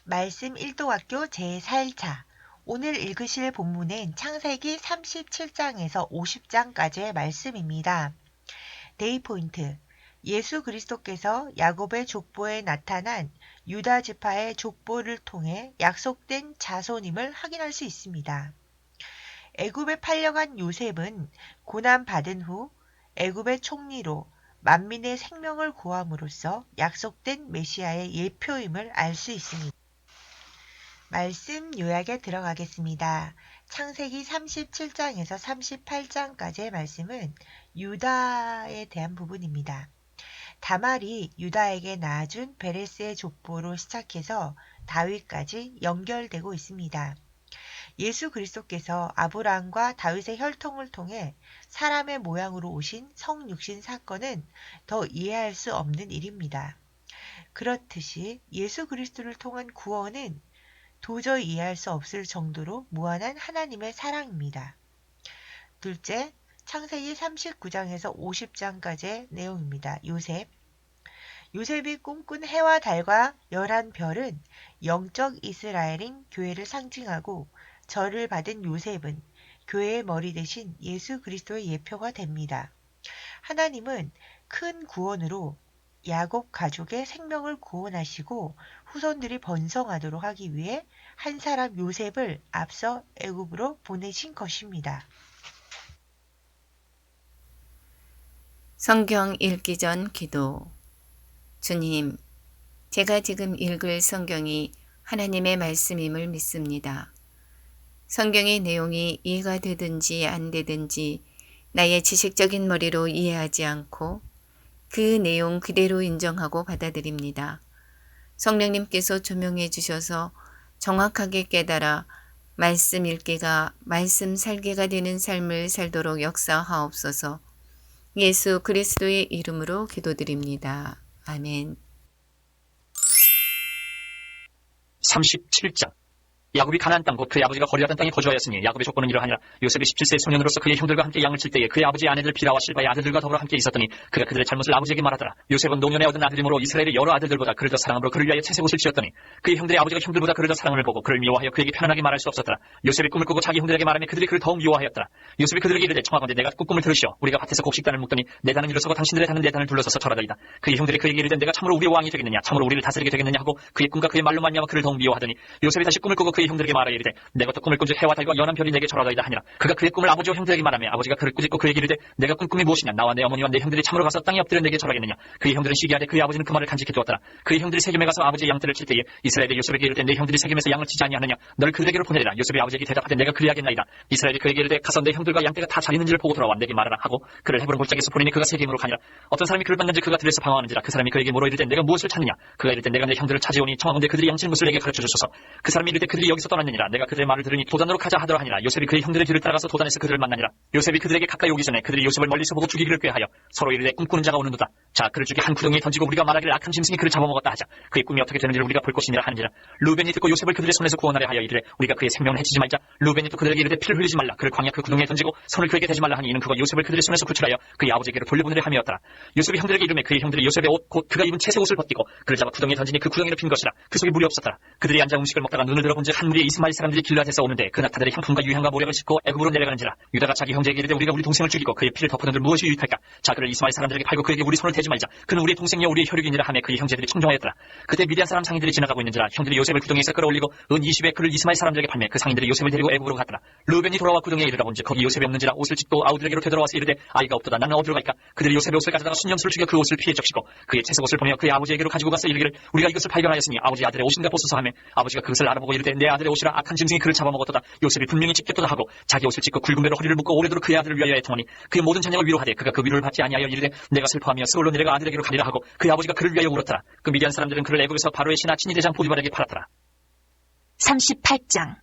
말씀 1도학교 제4일차. 오늘 읽으실 본문은 창세기 37장에서 50장까지의 말씀입니다. 데이 포인트. 예수 그리스도께서 야곱의 족보에 나타난 유다 지파의 족보를 통해 약속된 자손임을 확인할 수 있습니다. 애굽에 팔려간 요셉은 고난받은 후 애굽의 총리로 만민의 생명을 구함으로써 약속된 메시아의 예표임을 알 수 있습니다. 말씀 요약에 들어가겠습니다. 창세기 37장에서 38장까지의 말씀은 유다에 대한 부분입니다. 다말이 유다에게 낳아준 베레스의 족보로 시작해서 다윗까지 연결되고 있습니다. 예수 그리스도께서 아브라함과 다윗의 혈통을 통해 사람의 모양으로 오신 성육신 사건은 더 이해할 수 없는 일입니다. 그렇듯이 예수 그리스도를 통한 구원은 도저히 이해할 수 없을 정도로 무한한 하나님의 사랑입니다. 둘째, 창세기 39장에서 50장까지의 내용입니다. 요셉이 꿈꾼 해와 달과 11별은 영적 이스라엘인 교회를 상징하고 절을 받은 요셉은 교회의 머리 대신 예수 그리스도의 예표가 됩니다. 하나님은 큰 구원으로 야곱 가족의 생명을 구원하시고 후손들이 번성하도록 하기 위해 한 사람 요셉을 앞서 애굽으로 보내신 것입니다. 성경 읽기 전 기도. 주님, 제가 지금 읽을 성경이 하나님의 말씀임을 믿습니다. 성경의 내용이 이해가 되든지 안 되든지 나의 지식적인 머리로 이해하지 않고 그 내용 그대로 인정하고 받아들입니다. 성령님께서 조명해 주셔서 정확하게 깨달아 말씀 읽기가 말씀 살기가 되는 삶을 살도록 역사하옵소서. 예수 그리스도의 이름으로 기도드립니다. 아멘. 37장. 야곱이 가나안 땅 곧 그의 아버지가 거류하던 땅에 거주하였으니 야곱의 족보는 이러하니라. 요셉이 17세 소년으로서 그의 형들과 함께 양을 칠 때에 그의 아버지의 아내들 비라와 실바의 아들들과 더불어 함께 있었더니 그가 그들의 잘못을 아버지에게 말하더라. 요셉은 노년에 얻은 아들이므로 이스라엘의 여러 아들들보다 그를 더 사랑함으로 그를 위하여 채색 옷을 지었더니 그의 형들의 아버지가 형들보다 그를 더 사랑함을 보고 그를 미워하여 그에게 편안하게 말할 수 없었더라. 요셉이 꿈을 꾸고 자기 형들에게 말하며 그들이 그를 더욱 미워하였더라. 요셉이 그들에게 이르되 청하건대 내가 꿈을 들으시오. 우리가 밭에서 곡식단을 묶더니 내 단은 일어서고 당신들의 단은 내 단을 둘러서서 절하더이다. 그의 형들이 그에게 이르되 내가 참으로 우리의 왕이 되겠느냐, 참으로 우리를 다스리게 되겠느냐 하고 그의 꿈과 그의 말로 말미암아 그를 더욱 미워하더니 요셉이 다시 꿈을 꾸고 그의 형들에게 말하여 이르되 내가 또 꿈을 꾼즉 해와 달과 연한 별이 내게 절하더이다 하니라. 그가 그의 꿈을 아버지와 형들에게 말하며 아버지가 그를 꾸짖고 그에게 이르되 내가 꾼 꿈이 무엇이냐, 나와 내 어머니와 내 형들이 참으로 가서 땅에 엎드려 내게 절하겠느냐. 그의 형들은 시기하되 그의 아버지는 그 말을 간직해 두었더라. 그의 형들이 세겜에 가서 아버지의 양떼를 칠 때에 이스라엘이 요셉에게 이르되 내 형들이 세겜에서 양을 치지 아니하느냐, 너를 그들에게로 보내리라. 요셉이 아버지에게 대답하되 내가 그리하겠나이다. 이스라엘이 그에게 이르되 가서 내 형들과 양떼가 다 잘 있는지를 보고 돌아와 내게 말하라 하고 그를 헤브론 골짜기에서 보내니 그가 세겜으로 가니라. 어떤 사람이 그를 봤는지 그가 들에서 방황하는지라. 그 사람이 그에게 물어 이르되 내가 무엇을 찾느냐. 그가 이르되 내가 내 형들을 찾아오니 청하건대 그들이 양칠 것을 내게 가르쳐 주소서. 그 사람이 이르되 그들이 여기서 떠났느니라. 내가 그들의 말을 들으니 도단으로 가자 하더라 하니라. 요셉이 그의 형들의 뒤를 따라가서 도단에서 그들을 만나니라. 요셉이 그들에게 가까이 오기 전에 그들이 요셉을 멀리서 보고 죽이기를 꾀하여 서로 이르되 꿈꾸는 자가 오는도다. 자, 그를 죽여 한 구덩이에 던지고 우리가 말하기를 악한 짐승이 그를 잡아먹었다 하자. 그의 꿈이 어떻게 되는지를 우리가 볼 것이니라 하는지라. 루벤이 듣고 요셉을 그들의 손에서 구원하려 하여 이르되 우리가 그의 생명을 해치지 말자. 루벤이 또 그들에게 이르되 피를 흘리지 말라. 그를 광야 그 구덩이에 던지고 손을 그에게 대지 말라 하니 이는 그가 요셉을 그들의 손에서 구출하여 그의 아버지에게로 돌려보내려 함이었더라. 요셉이 형들에게 이르매 그의 형들이 요셉의 옷 곧 그가 입은 채색 옷을 벗기고 그를 잡아 구덩이에 던지니 그 구덩이로 핀 것이라. 그 속에 물이 없었더라. 그들이 앉아 음식을 먹다가 눈을 들어본즉 한 무리의 이스마엘 사람들이 길앗에서 오는데 그 낙타들의 향품과 유향과 모략을 싣고 애굽으로 내려가는지라. 유다가 자기 형제에게 이르되 우리가 우리 동생을 죽이고 그의 피를 덮어둔들 무엇이 유익할까. 자, 그를 이스마엘 사람들에게 팔고 그에게 우리 손을 대지 말자. 그는 우리의 동생이여 우리의 혈육이니라 하며 그의 형제들이 청종하였더라. 그때 미디안 사람 상인들이 지나가고 있는지라. 형들이 요셉을 구덩이에서 끌어올리고 은 20에 그를 이스마엘 사람들에게 팔매 그 상인들이 요셉을 데리고 애굽으로 갔더라. 루벤이 돌아와 구덩이에 이르러 본즉 거기 요셉이 없는지라. 옷을 찢고 아우들에게로 되돌아와서 이르되 아이가 없도다. 나는 어디로 갈까. 그들이 요셉의 옷을 가져다가 순념수를 죽여 그 옷을 피해 적시고 그의 채색 옷을 보며 그의 아버지에게로 가지고 가서 이르기를 우리가 이것을 발견하였으니 아버지 아들의 옷인가 보소서 하며 아버지가 그것을 알아보고 이르되 내 아들의 옷이라 악한 짐승이 그를 잡아먹었도다. 요셉이 분명히 찢겼도다 하고 자기 옷을 찢고 굵은 배로 허리를 묶고 오래도록 그의 아들을 위하여 애통하니 그의 모든 자녀가 위로하되 그가 그 위로를 받지 아니하여 이르되 내가 슬퍼하며 스올로 내려가 아들에게로 가리라 하고 그의 아버지가 그를 위하여 울었더라. 그 미디안 사람들은 그를 애굽에서 바로의 신하 친위대장 보디발에게 팔았더라. 38장.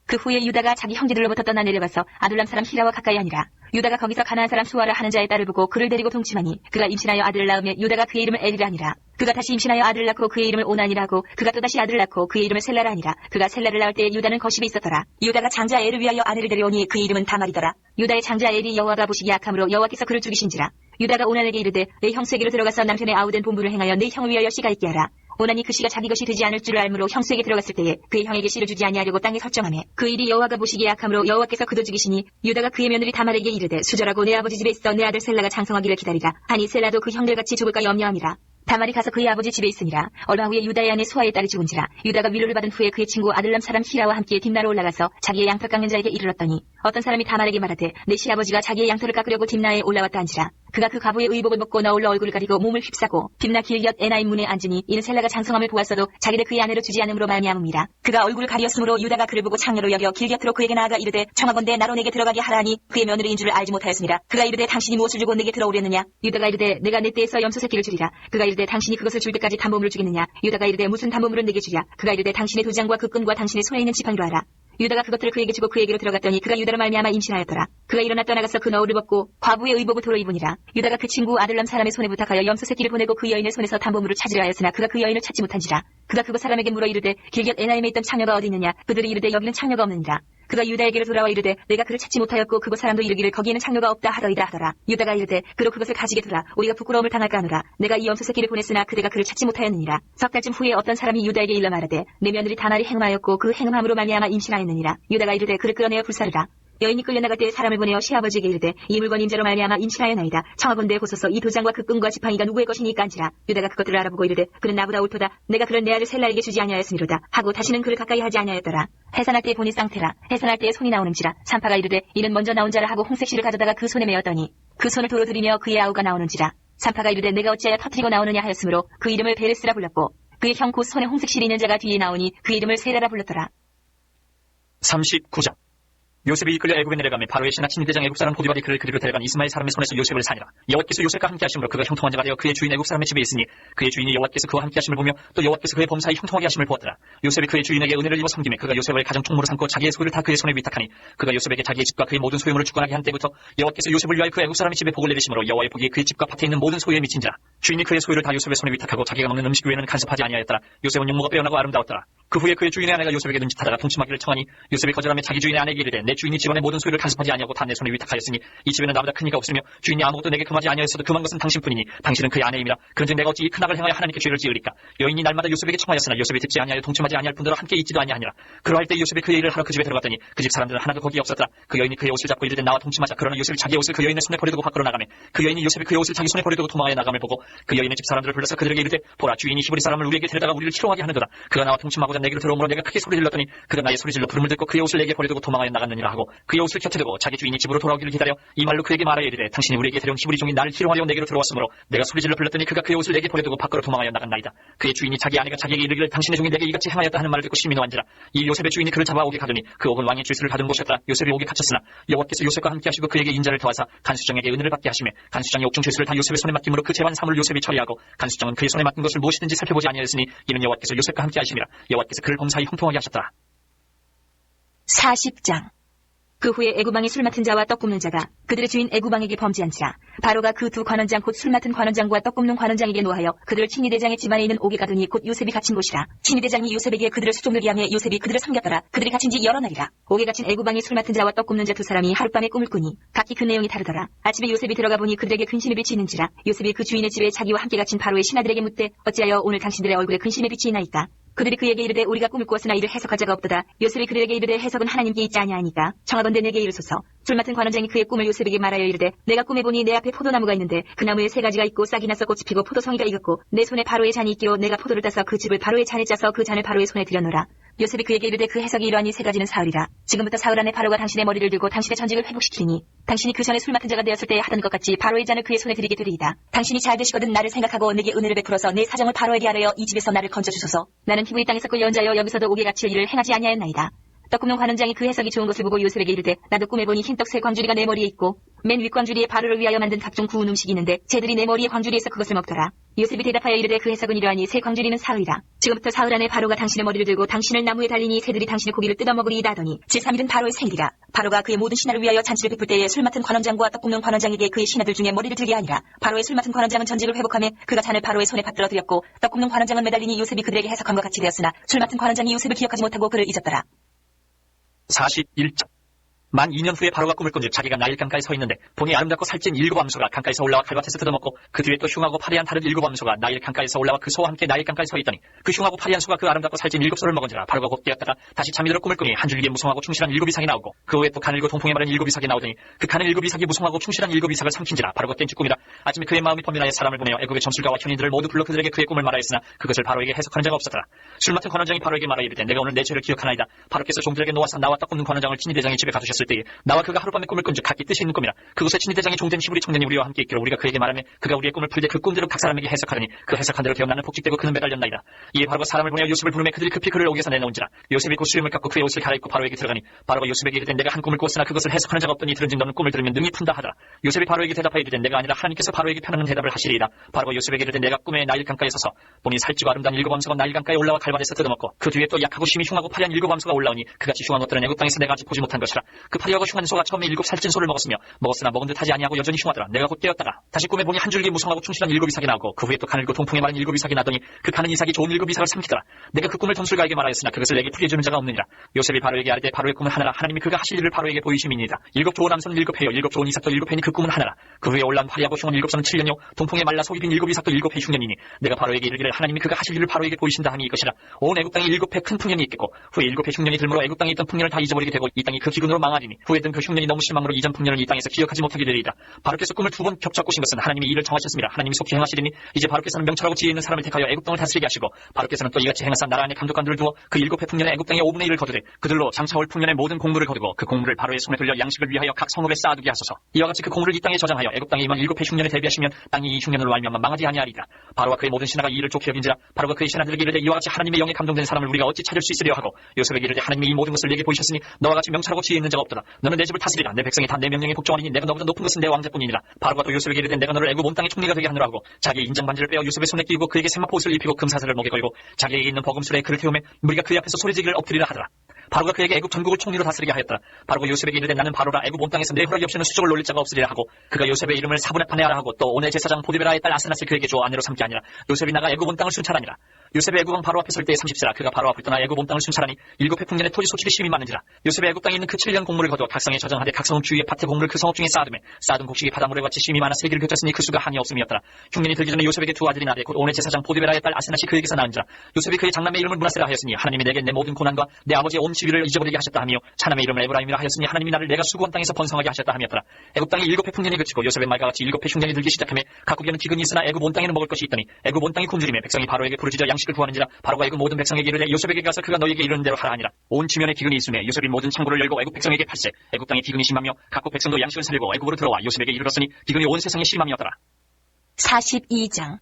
그 후에 유다가 자기 형제들로부터 떠나 내려가서 아둘람 사람 히라와 가까이 하니라. 유다가 거기서 가나안 사람 수아라 하는 자의 딸을 보고 그를 데리고 동침하니 그가 임신하여 아들을 낳으며 유다가 그의 이름을 에리라 하니라. 그가 다시 임신하여 아들을 낳고 그의 이름을 오난이라 하고 그가 또다시 아들을 낳고 그의 이름을 셀라라 하니라. 그가 셀라를 낳을 때에 유다는 거십에 있었더라. 유다가 장자 엘을 위하여 아내를 데려오니 그의 이름은 다말이더라. 유다의 장자 엘이 여호와가 보시기 약함으로 여호와께서 그를 죽이신지라. 유다가 오난에게 이르되 내 형수에게로 들어가서 남편의 아우된 본부를 행하여 내 형을 위하여 씨가 있게 하라. 오나니 그 씨가 자기 것이 되지 않을 줄을 알므로 형수에게 들어갔을 때에 그의 형에게 씨를 주지 아니하려고 땅에 설정하매 그 일이 여호와가 보시기에 악함으로 여호와께서 그도 죽이시니 유다가 그의 며느리 다말에게 이르되 수절하고 내 아버지 집에 있어 내 아들 셀라가 장성하기를 기다리라 하니 셀라도 그 형들같이 죽을까 염려함이라. 다말이 가서 그의 아버지 집에 있으니라. 얼마 후에 유다의 아내 수아의 딸이 죽은지라. 유다가 위로를 받은 후에 그의 친구 아들람 사람 히라와 함께 딥나로 올라가서 자기의 양털 깎는 자에게 이르렀더니 어떤 사람이 다말에게 말하되 내 시아버지가 자기의 양털을 깎으려고 딥나에 올라왔다 한지라. 그가 그 과부의 의복을 벗고 나올라 얼굴을 가리고 몸을 휩싸고 딥나 길곁 에나임 문에 앉으니 이는 셀라가 장성함을 보았어도 자기를 그의 아내로 주지 않음으로 말미암음이라. 그가 얼굴을 가리었으므로 유다가 그를 보고 창녀로 여겨 길곁으로 그에게 나아가 이르되 청하건대 나로 내게 들어가게 하라니 그의 며느리인 줄을 알지 못하였습니다. 그가 이르되 당신이 무엇을 주고 내게 들어오려느냐. 유다가 이르되 내가 내 떼에서 염소 새끼를 주리라. 그가 이르되 당신이 그것을 줄 때까지 담보물을 주겠느냐. 유다가 이르되 무슨 담보물을 내게 주랴. 그가 이르되 당신의 도장과 그 끈과 당신의 손에 있는 지팡이로 하라. 유다가 그것들을 그에게 주고 그에게로 들어갔더니 그가 유다로 말미암아 임신하였더라. 그가 일어나 떠나가서 그 너울을 벗고 과부의 의복을 도로 입으니라. 유다가 그 친구 아들람 사람의 손에 부탁하여 염소 새끼를 보내고 그 여인의 손에서 담보물을 찾으려 하였으나 그가 그 여인을 찾지 못한지라. 그가 그곳 사람에게 물어 이르되 길곁 에나임에 있던 창녀가 어디 있느냐. 그들이 이르되 여기는 창녀가 없느니라. 그가 유다에게로 돌아와 이르되 내가 그를 찾지 못하였고 그곳 사람도 이르기를 거기에는 창녀가 없다 하더이다 하더라. 유다가 이르되 그로 그것을 가지게 두라. 우리가 부끄러움을 당할까 하노라. 내가 이 염소 새끼를 보냈으나 그대가 그를 찾지 못하였느니라. 석 달쯤 후에 어떤 사람이 유다에게 일러 말하되 내 며느리 다말이 행음하였고 그 행음함으로 말미암아 임신하였느니라. 유다가 이르되 그를 끌어내어 불사르라. 여인이 끌려나갈 때에 사람을 보내어 시아버지에게 이르되 이 물건 임자로 말미암아 임신하였나이다. 청하건대 고소서 이 도장과 그 끈과 지팡이가 누구의 것이니까 한지라. 유다가 그것들을 알아보고 이르되 그는 나보다 옳도다. 내가 그를 내 아들 셀라에게 주지 아니하였으미로다 하고 다시는 그를 가까이 하지 아니하였더라. 해산할 때에 보니 쌍태라. 해산할 때에 손이 나오는지라. 산파가 이르되 이는 먼저 나온 자라 하고 홍색실을 가져다가 그 손에 메었더니 그 손을 도로 들이며 그의 아우가 나오는지라. 산파가 이르되 내가 어찌하여 터뜨리고 나오느냐 하였으므로 그 이름을 베레스라 불렀고 그의 형 곧 손에 홍색실이 있는 자가 뒤에 나오니 그 이름을 세라라 불렀더라. 39장. 요셉이 이끌려 애굽에 내려가며 바로의 신하 친위대장 애굽 사람 보디발이 그를 그리로 데려간 이스마엘 사람의 손에서 요셉을 사니라. 여호와께서 요셉과 함께 하심으로 그가 형통한 자가 되어 그의 주인 애굽 사람의 집에 있으니 그의 주인이 여호와께서 그와 함께 하심을 보며 또 여호와께서 그의 범사에 형통하게 하심을 보았더라. 요셉이 그의 주인에게 은혜를 입어 섬기며 그가 요셉을 가정 총무로 삼고 자기의 소유를 다 그의 손에 위탁하니 그가 요셉에게 자기의 집과 그의 모든 소유물을 주권하게 한 때부터 여호와께서 요셉을 위하여 그 애굽 사람의 집에 복을 내리심으로 여호와의 복이 그의 집과 밭에 있는 모든 소유에 미친지라. 주인이 그의 소유를 다 요셉의 손에 위탁하고 자기가 먹는 음식 외에는 간섭하지 아니하였더라. 요셉은 용모가 빼어나고 아름다웠더라. 그 후에 그의 주인의 아내가 요셉에게 눈짓하다가 동침하기를 청하니 요셉이 거절하며 자기 주인의 아내에게 이르되 내 주인이 집안의 모든 소유를 간섭하지 아니하고 다 내 손에 위탁하였으니 이 집에는 나보다 큰 이가 없으며 주인이 아무것도 내게 금하지 아니하였어도 금한 것은 당신뿐이니 당신은 그의 아내임이라. 그런즉 내가 어찌 이 큰 악을 행하여 하나님께 죄를 지으리까. 여인이 날마다 요셉에게 청하였으나 요셉이 듣지 아니하여 동침하지 아니할 뿐더러 함께 있지도 아니하니라. 그러할 때 요셉이 그의 일을 하러 그 집에 들어갔더니 그 집 사람들은 하나도 거기에 없었더라. 그 여인이 그의 옷을 잡고 이르되 나와 동침하자. 그러나 요셉이 자기의 옷을 그 여인의 손에 버려두고 밖으로 나가매 그 여인이 요셉이 그의 옷을 자기 손에 버려두고 도망하여 나감을 보고 그 여인의 집 사람들을 불러서 그들에게 이르되 보라 주인이 히브리 사람을 우리에게 데려다가 우리를 희롱하게 하는도다. 그가 나와 동침하고자 내게로 들어오므로 내가 크게 소리 질렀더니 그가 나의 소리 질러 부름을 듣고 그의 옷을 내게 버려두고 도망하여 나갔느니라 하고 그의 옷을 곁에 두고 자기 주인이 집으로 돌아오기를 기다려 이 말로 그에게 말하여 이르되 당신이 우리에게 데려온 히브리 종이 나를 희롱하려 내게로 들어왔으므로 내가 소리 질러 불렀더니 그가 그의 옷을 내게 버려두고 밖으로 도망하여 나갔나이다. 그의 주인이 자기 아내가 자기에게 이르기를 당신의 종이 내게 이같이 행하였다 하는 말을 듣고 심히 노한지라. 이 요셉의 주인이 그를 잡아 옥에 가더니 그 옥은 왕의 주수를 가둔 곳이었다. 요셉이 옥에 갇혔으나 여호와께서 요셉과 함께 하시고 그에게 인자를 더하사 간수장에게 은혜를 받게 하시며 간수장이 옥중 죄수를 다 요셉의 손에 맡김으로 그 재반 사물을 요셉이 처리하고 간수장은 그의 손에 맡긴 것을 무엇이든지 살펴보지 아니하였으니 이는 여호와께서 요셉과 함께 하심이라. 여호와께서 그를 범사에 형통하게 하셨더라. 40장. 그 후에 애굽왕이 술 맡은 자와 떡 굽는 자가 그들의 주인 애굽왕에게 범죄한지라. 바로가 그 두 관원장 곧 술 맡은 관원장과 떡 굽는 관원장에게 노하여 그들을 친위대장의 집안에 있는 옥에 가두니 곧 요셉이 갇힌 곳이라. 친위대장이 요셉에게 그들을 수종들게 하며 요셉이 그들을 섬겼더라. 그들이 갇힌 지 여러 날이라. 옥에 갇힌 애굽왕이 술 맡은 자와 떡 굽는 자 두 사람이 하룻밤에 꿈을 꾸니 각기 그 내용이 다르더라. 아침에 요셉이 들어가 보니 그들에게 근심의 빛이 있는지라. 요셉이 그 주인의 집에 자기와 함께 갇힌 바로의 신하들에게 묻되 어찌하여 오늘 당신들의 얼굴에 근심의 빛이 있나이까. 그들이 그에게 이르되 우리가 꿈을 꾸었으나 이를 해석할 자가 없도다. 요셉이 그들에게 이르되 해석은 하나님께 있지 아니하니까 청하건대 내게 이르소서. 술 맡은 관원장이 그의 꿈을 요셉에게 말하여 이르되 내가 꿈에 보니 내 앞에 포도나무가 있는데 그 나무에 세 가지가 있고 싹이 나서 꽃이 피고 포도송이가 익었고 내 손에 바로의 잔이 있기로 내가 포도를 따서 그 즙을 바로의 잔에 짜서 그 잔을 바로의 손에 들여놓으라. 요셉이 그에게 이르되 그 해석이 이러하니 세 가지는 사흘이라. 지금부터 사흘 안에 바로가 당신의 머리를 들고 당신의 전직을 회복시키니 당신이 그 전에 술 맡은 자가 되었을 때 하던 것 같이 바로의 잔을 그의 손에 드리게 되리이다. 당신이 잘 되시거든 나를 생각하고 내게 은혜를 베풀어서 내 사정을 바로에게 하려 이 집에서 나를 건져주소서. 나는 히브리 땅에서 끌려온 자여 여기서도 옥에 갇힐 일을 행하지 아니하였나이다. 떡 굽는 관원장이 그 해석이 좋은 것을 보고 요셉에게 이르되 나도 꿈에 보니 흰떡 새 광주리가 내 머리에 있고 맨 윗광주리에 바로를 위하여 만든 각종 구운 음식이 있는데 쟤들이 내 머리에 광주리에서 그것을 먹더라. 요셉이 대답하여 이르되 그 해석은 이러하니 새 광주리는 사흘이라. 지금부터 사흘 안에 바로가 당신의 머리를 들고 당신을 나무에 달리니 새들이 당신의 고기를 뜯어먹으리이다 하더니 제3일은 바로의 생일이라. 바로가 그의 모든 신하를 위하여 잔치를 베풀 때에 술 맡은 관원장과 떡 굽는 관원장에게 그의 신하들 중에 머리를 들게 하니라. 바로의 술 맡은 관원장은 전직을 회복하며 그가 잔을 바로의 손에 받들어 드렸고 떡 굽는 관원장은 매달리니 요셉이 그들에게 해석함과 같이 되었으나 술 맡은 관원장이 요셉을 기억하지 못하고 그를 잊었더라. 41장. 만 2년 후에 바로가 꿈을 꾼즉 자기가 나일 강가에 서 있는데 보니 아름답고 살찐 7암소가 강가에서 올라와 칼밭에서 뜯어먹고 그 뒤에 또 흉하고 파리한 다른 7암소가 나일 강가에서 올라와 그 소와 함께 나일 강가에 서 있더니 그 흉하고 파리한 소가 그 아름답고 살찐 7소를 먹은지라 바로가 곧 깨었다가 다시 잠이 들어 꿈을 꾸니 한 줄기에 무성하고 충실한 7이삭이 나오고 그 후에 또 가늘고 동풍에 마른 7이삭이 나오더니 그 가늘 7이삭이 무성하고 충실한 7이삭을 삼킨지라 바로가 깬 꿈이라 아침에 그의 마음이 번민하여 사람을 보내어 애국의 점술가와 현인들을 모두 불러 그들에게 그의 꿈을 말하였으나 그것을 바로에게 해석하는 자가 없었더라. 술 맡은 관원장이 바로에게 말하여 이르되 내가 오늘 내 죄를 기억하나이다. 바로께서 종들에게 놓아서 나와 떡 굽는 관원장을 친위대장이 집에 가두셨을 때에 나와 그가 하룻밤에 꿈을 꾼즉 각기 뜻이 있는 꿈이라. 그곳에 친위대장이 종된 히브리 청년이 우리와 함께 있기로 우리가 그에게 말하며 그가 우리의 꿈을 풀되 그 꿈대로 각 사람에게 해석하더니 그 해석한 대로 되어 나는 복직되고 그는 매달렸나이다. 이에 바로가 사람을 보내어 요셉을 부르매 그들이 급히 그를 옥에서 내놓은지라. 요셉이 곧 수염을 깎고 그의 옷을 갈아입고 바로에게 들어가니 바로가 요셉에게 이르되 내가 한 꿈을 꾸었으나 그것을 해석하는 자가 없더니 들은즉 너는 꿈을 들으면 능히 푼다 하더라. 요셉이 바로에게 대답하여 이르되 내가 아니라 하나님께서 바로에게 편하는 대답을 하시리이다. 바로가 요셉에게 이르되 내가 꿈에 나일 강가에 서서 보니 살찌고 아름다운 7암소가 나일 강가에 올라와 갈반에서 뜯어먹고 그 뒤에 또 약하고 심히 흉하고 파리한 7암소가 올라오니 그같이 흉한 것들은 애국 땅에서 내가 아직 보지 못한 것이라. 그 파리하고 흉한 소가 처음에 7 살찐 소를 먹었으나 먹은 듯 하지 아니하고 여전히 흉하더라. 내가 곧 깨었다가 다시 꿈에 보니 한 줄기 무성하고 충실한 7이삭이 나오고 그 후에 또 가늘고 동풍에 마른 7이삭이 나더니 그 가는 이삭이 좋은 7이삭을 삼키더라. 내가 그 꿈을 점술가에게 말하였으나 그것을 내게 풀이해 주는 자가 없느니라. 요셉이 바로에게 아뢰되 바로의 꿈은 하나라. 하나님이 그가 하실 일을 바로에게 보이심이니이다. 7 좋은 암소는 7회요 7 좋은 이삭도 7회니 그 꿈은 하나라. 그 후에 올라온 파리하고 흉한 7소는 7년요 동풍에 말라 속이 빈 7이삭도 7회 흉년이니 내가 바로에게 이르기를 하나님이 그가 하실 일을 바로에게 보이신다 하니 이것이라. 온 애국 땅에 7회 큰 풍년이 있겠고 후에 7회 흉년이 들므로 애국 땅에 있던 풍년을 다 잊어버리게 되고 이 땅이 그 기근으로 망하리니 후에 든 그 흉년이 너무 실망으로 이전 풍년을 이 땅에서 기억하지 못하게 되리이다. 바로께서 꿈을 2번 겹쳐 꾸신 것은 하나님이 이를 정하셨습니다. 하나님이 속히 행하시리니 이제 바로께서는 명철하고 지혜 있는 사람을 택하여 애국 땅을 다스리게 하시고 바로께서는 또 이같이 행하사 나라 안에 감독관들을 두어 그 7회 풍년의 애국 땅의 5분의 1을 거두되 그들로 장차올 풍년의 모든 공물을 거두고 그 공물을 바로의 손에 돌려 양식을 위하여 각 성읍에 쌓아두게 하소서. 이와 같이 그 공물을 이 땅에 저장하여 애국 땅에 임한 7회 흉년에 대비하시면 땅이 이 흉년으로 알미암아 망하지 아니하리라. 바로와 그의 모든 신하가 이 일을 좋게 여긴지라. 바로가 그의 신하들에게 이르되 이와 같이 하나님의 영에 감동된 사람을 우리가 어찌 찾을 수 있으려 하고 요셉에게 이르되 하나님이 이 모든 것을 내게 보이셨으니 너와 같이 명철하고 지혜 있는 자가 없도다. 너는 내 집을 다스리라. 내 백성이 다 내 명령에 복종하리니 내가 너보다 높은 것은 내 왕자뿐이니라. 바로가 또 요셉에게 이르되 내가 너를 애굽 온 땅의 총리가 되게 하느라 하고 자기의 인장 반지를 빼어 요셉의 손에 끼우고 그에게 세마포 옷을 입히고 금사슬을 목에 걸고 자기에게 있는 버금술에 그를 태우매 우리가 그의 앞에서 소리지기를 엎드리라 하더라. 바로가 그에게 애굽 전국을 총리로 다스리게 하였더라. 바로가 요셉에게 이르되 나는 바로라. 애굽 온 땅에서 내 허락이 없이는 수족을 놀릴 자가 없으리라 하고 그가 요셉의 이름을 사브나파네아라 하고 또 온의 제사장 보디베라의 딸 아스낫을 그에게 주어 아내로 삼게 아니라 요셉이 나가 애굽 온 땅을 순찰하니라. 요셉의 애굽 왕 바로 앞에 설 때에 30세라. 그가 바로 앞을 떠나 애굽 온 땅을 순찰하니 7회 풍년의 토지 소출이 심히 많은지라. 요셉의 애굽 땅에 있는 그 7년 곡물을 거두어 각 성에 저장하되 각 성읍 주위에 밭에 곡물을 그 성읍 중에 쌓아두매 쌓아둔 곡식이 바닷물에 같이 심히 많아 세기를 겹쳤으니 그 수가 한이 없음이었더라. 흉년이 들기 전에 요셉에게 두 아들이 나되 곧 온의 제사장 보디베라의 딸 아스낫이 그에게서 낳은지라. 요셉이 그의 장남의 이름을 므낫세라 하였으니 하나님이 내게 내 모든 고난과 내 아버지의 온 지위를 잊어버리게 하셨다 하며 차남의 이름을 에브라임이라 하였으니 하나님이 나를 내가 수고한 땅에서 번성하게 하셨다 하였더라. 애굽 땅에 7회 풍년이 그치고 요셉의 말과 같이 7회 흉년이 들기 시작하며 각국에는 기근이 있으나 애굽 온 땅에는 먹을 것이 있더니 애굽 온 땅이 굶주리며 백성이 바로에게 부르짖어 양식을 구하는지라. 바로가 애굽 모든 백성에게 이르되 요셉에게 가서 그가 너희에게 이르는 대로 하라 하니라. 온 지면에 기근이 있으며 요셉이 모든 창고를 열고 애굽 백성에게 팔세. 애굽 땅에 기근이 심하며 각국 백성도 양식을 살리고 애굽으로 들어와 요셉에게 이르렀으니 기근이 온 세상에 심함이었더라. 42장.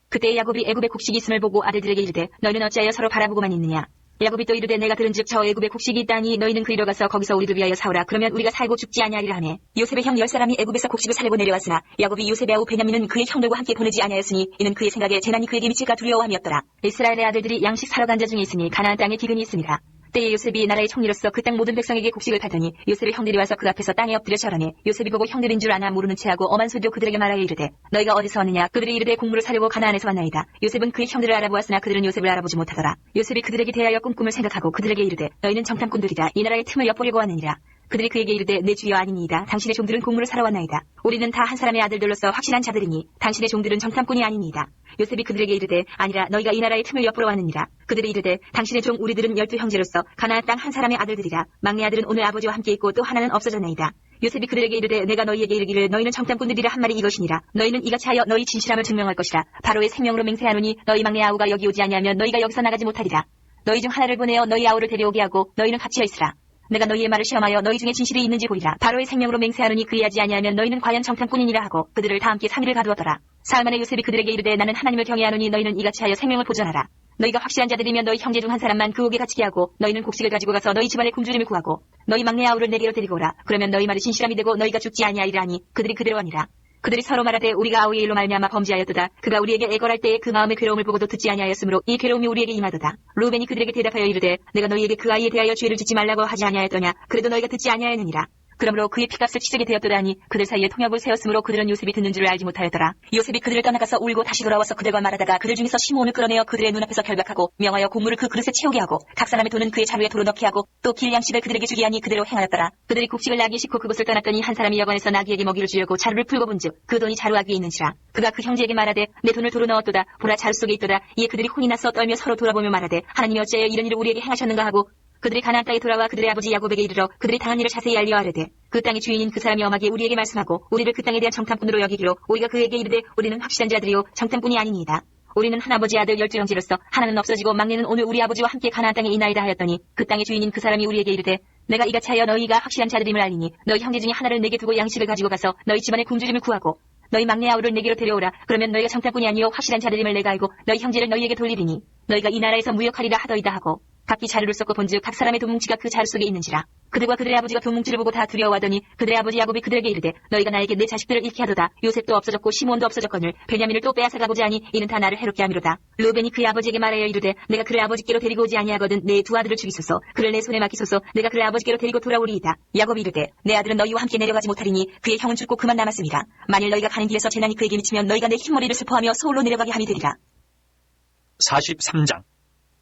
그때 야곱이 애굽의 곡식이 있음을 보고 아들들에게 이르되 너희는 어찌하여 서로 바라보고만 있느냐. 야곱이 또 이르되 내가 들은즉 저 애굽에 곡식이 있다니 너희는 그리로 가서 거기서 우리를 위하여 사오라. 그러면 우리가 살고 죽지 아니하리라 하매 요셉의 형 10사람이 애굽에서 곡식을 사려고 내려왔으나 야곱이 요셉의 아우 베냐민은 그의 형들과 함께 보내지 아니하였으니 이는 그의 생각에 재난이 그에게 미칠까 두려워함이었더라. 이스라엘의 아들들이 양식 사러 간 자 중에 있으니 가나안 땅에 기근이 있습니다. 때에 요셉이 나라의 총리로서 그 땅 모든 백성에게 곡식을 팔더니 요셉의 형들이 와서 그 앞에서 땅에 엎드려 절하니 요셉이 보고 형들인 줄 아나 모르는 체하고 엄한 소리로 그들에게 말하여 이르되 너희가 어디서 왔느냐. 그들이 이르되 곡물을 사려고 가나안에서 왔나이다. 요셉은 그의 형들을 알아보았으나 그들은 요셉을 알아보지 못하더라. 요셉이 그들에게 대하여 꿈꿈을 생각하고 그들에게 이르되 너희는 정탐꾼들이다. 이 나라의 틈을 엿보려고 왔느니라. 그들이 그에게 이르되 내 주여 아니니이다. 당신의 종들은 곡물을 사러 왔나이다. 우리는 다 한 사람의 아들들로서 확실한 자들이니 당신의 종들은 정탐꾼이 아니니이다. 요셉이 그들에게 이르되 아니라 너희가 이 나라의 틈을 엿보러 왔느니라. 그들이 이르되 당신의 종 우리들은 12 형제로서 가나안 땅 한 사람의 아들들이라. 막내 아들은 오늘 아버지와 함께 있고 또 하나는 없어졌나이다. 요셉이 그들에게 이르되 내가 너희에게 이르기를 너희는 정탐꾼들이라 한 말이 이것이니라. 너희는 이같이 하여 너희 진실함을 증명할 것이라. 바로의 생명으로 맹세하노니 너희 막내 아우가 여기 오지 아니하면 너희가 여기서 나가지 못하리라. 너희 중 하나를 보내어 너희 아우를 데려오게 하고 너희는 같이여 있으라. 내가 너희의 말을 시험하여 너희 중에 진실이 있는지 보리라. 바로의 생명으로 맹세하노니 그리하지 아니하면 너희는 과연 정탐꾼이니라 하고 그들을 다 함께 3일을 가두었더라. 사흘 만에 요셉이 그들에게 이르되 나는 하나님을 경외하노니 너희는 이같이 하여 생명을 보존하라. 너희가 확실한 자들이면 너희 형제 중 한 사람만 그 옥에 갇히게 하고 너희는 곡식을 가지고 가서 너희 집안의 굶주림을 구하고 너희 막내 아우를 내게로 데리고 오라. 그러면 너희 말이 진실함이 되고 너희가 죽지 아니하리라 하니 그들이 그대로 하니라. 그들이 서로 말하되 우리가 아우의 일로 말미암아 범죄하였도다. 그가 우리에게 애걸할 때에 그 마음의 괴로움을 보고도 듣지 아니하였으므로 이 괴로움이 우리에게 임하도다. 루벤이 그들에게 대답하여 이르되 내가 너희에게 그 아이에 대하여 죄를 짓지 말라고 하지 아니하였더냐. 그래도 너희가 듣지 아니하였느니라. 그러므로 그의 피값을 치르게 되었도다 하니 그들 사이에 통역을 세웠으므로 그들은 요셉이 듣는 줄을 알지 못하였더라. 요셉이 그들을 떠나가서 울고 다시 돌아와서 그들과 말하다가 그들 중에서 시몬을 끌어내어 그들의 눈앞에서 결박하고 명하여 곡물을 그 그릇에 채우게 하고 각 사람의 돈은 그의 자루에 도로 넣게 하고 또 길 양식을 그들에게 주게 하니 그대로 행하였더라. 그들이 곡식을 나귀에 싣고 그곳을 떠났더니 한 사람이 여관에서 나귀에게 먹이를 주려고 자루를 풀고 본즉 그 돈이 자루 아귀에 있는지라. 그가 그 형제에게 말하되 내 돈을 도로 넣었도다. 보라 자루 속에 있도다. 이에 그들이 혼이 나서 떨며 서로 돌아보며 말하되 하나님이 어찌하여 이런 일을 우리에게 행하셨는가 하고 그들이 가나안 땅에 돌아와 그들의 아버지 야곱에게 이르러 그들이 당한 일을 자세히 알려 하려되 그 땅의 주인인 그 사람이 엄하게 우리에게 말씀하고 우리를 그 땅에 대한 정탐꾼으로 여기기로 우리가 그에게 이르되 우리는 확실한 자들이요 정탐꾼이 아니니이다. 우리는 한 아버지 아들 12형제로서 하나는 없어지고 막내는 오늘 우리 아버지와 함께 가나안 땅에 있나이다 하였더니 그 땅의 주인인 그 사람이 우리에게 이르되 내가 이같이 하여 너희가 확실한 자들임을 알리니 너희 형제 중에 하나를 내게 두고 양식을 가지고 가서 너희 집안의 굶주림을 구하고 너희 막내 아우를 내게로 데려오라. 그러면 너희가 정탐꾼이 아니요 확실한 자들임을 내가 알고 너희 형제를 너희에게 돌리리니 너희가 이 나라에서 무역하리라 하더이다 하고 각기 자루를 썩고 본즉 각 사람의 돈뭉치가 그 자루 속에 있는지라. 그들과 그들의 아버지가 돈뭉치를 보고 다 두려워하더니 그들의 아버지 야곱이 그들에게 이르되 너희가 나에게 내 자식들을 잃게 하도다. 요셉도 없어졌고 시몬도 없어졌거늘 베냐민을 또 빼앗아가고자 하니 이는 다 나를 해롭게 함이로다. 루벤이 그의 아버지에게 말하여 이르되 내가 그를 아버지께로 데리고 오지 아니하거든 내 두 아들을 죽이소서. 그를 내 손에 맡기소서. 내가 그를 아버지께로 데리고 돌아오리이다. 야곱이 이르되 내 아들은 너희와 함께 내려가지 못하리니 그의 형은 죽고 그만 남았음이라. 만일 너희가 가는 길에서 재난이 그에게 미치면 너희가 내 흰머리를 슬퍼하며 서울로 내려가게 함이 되리라. 43장.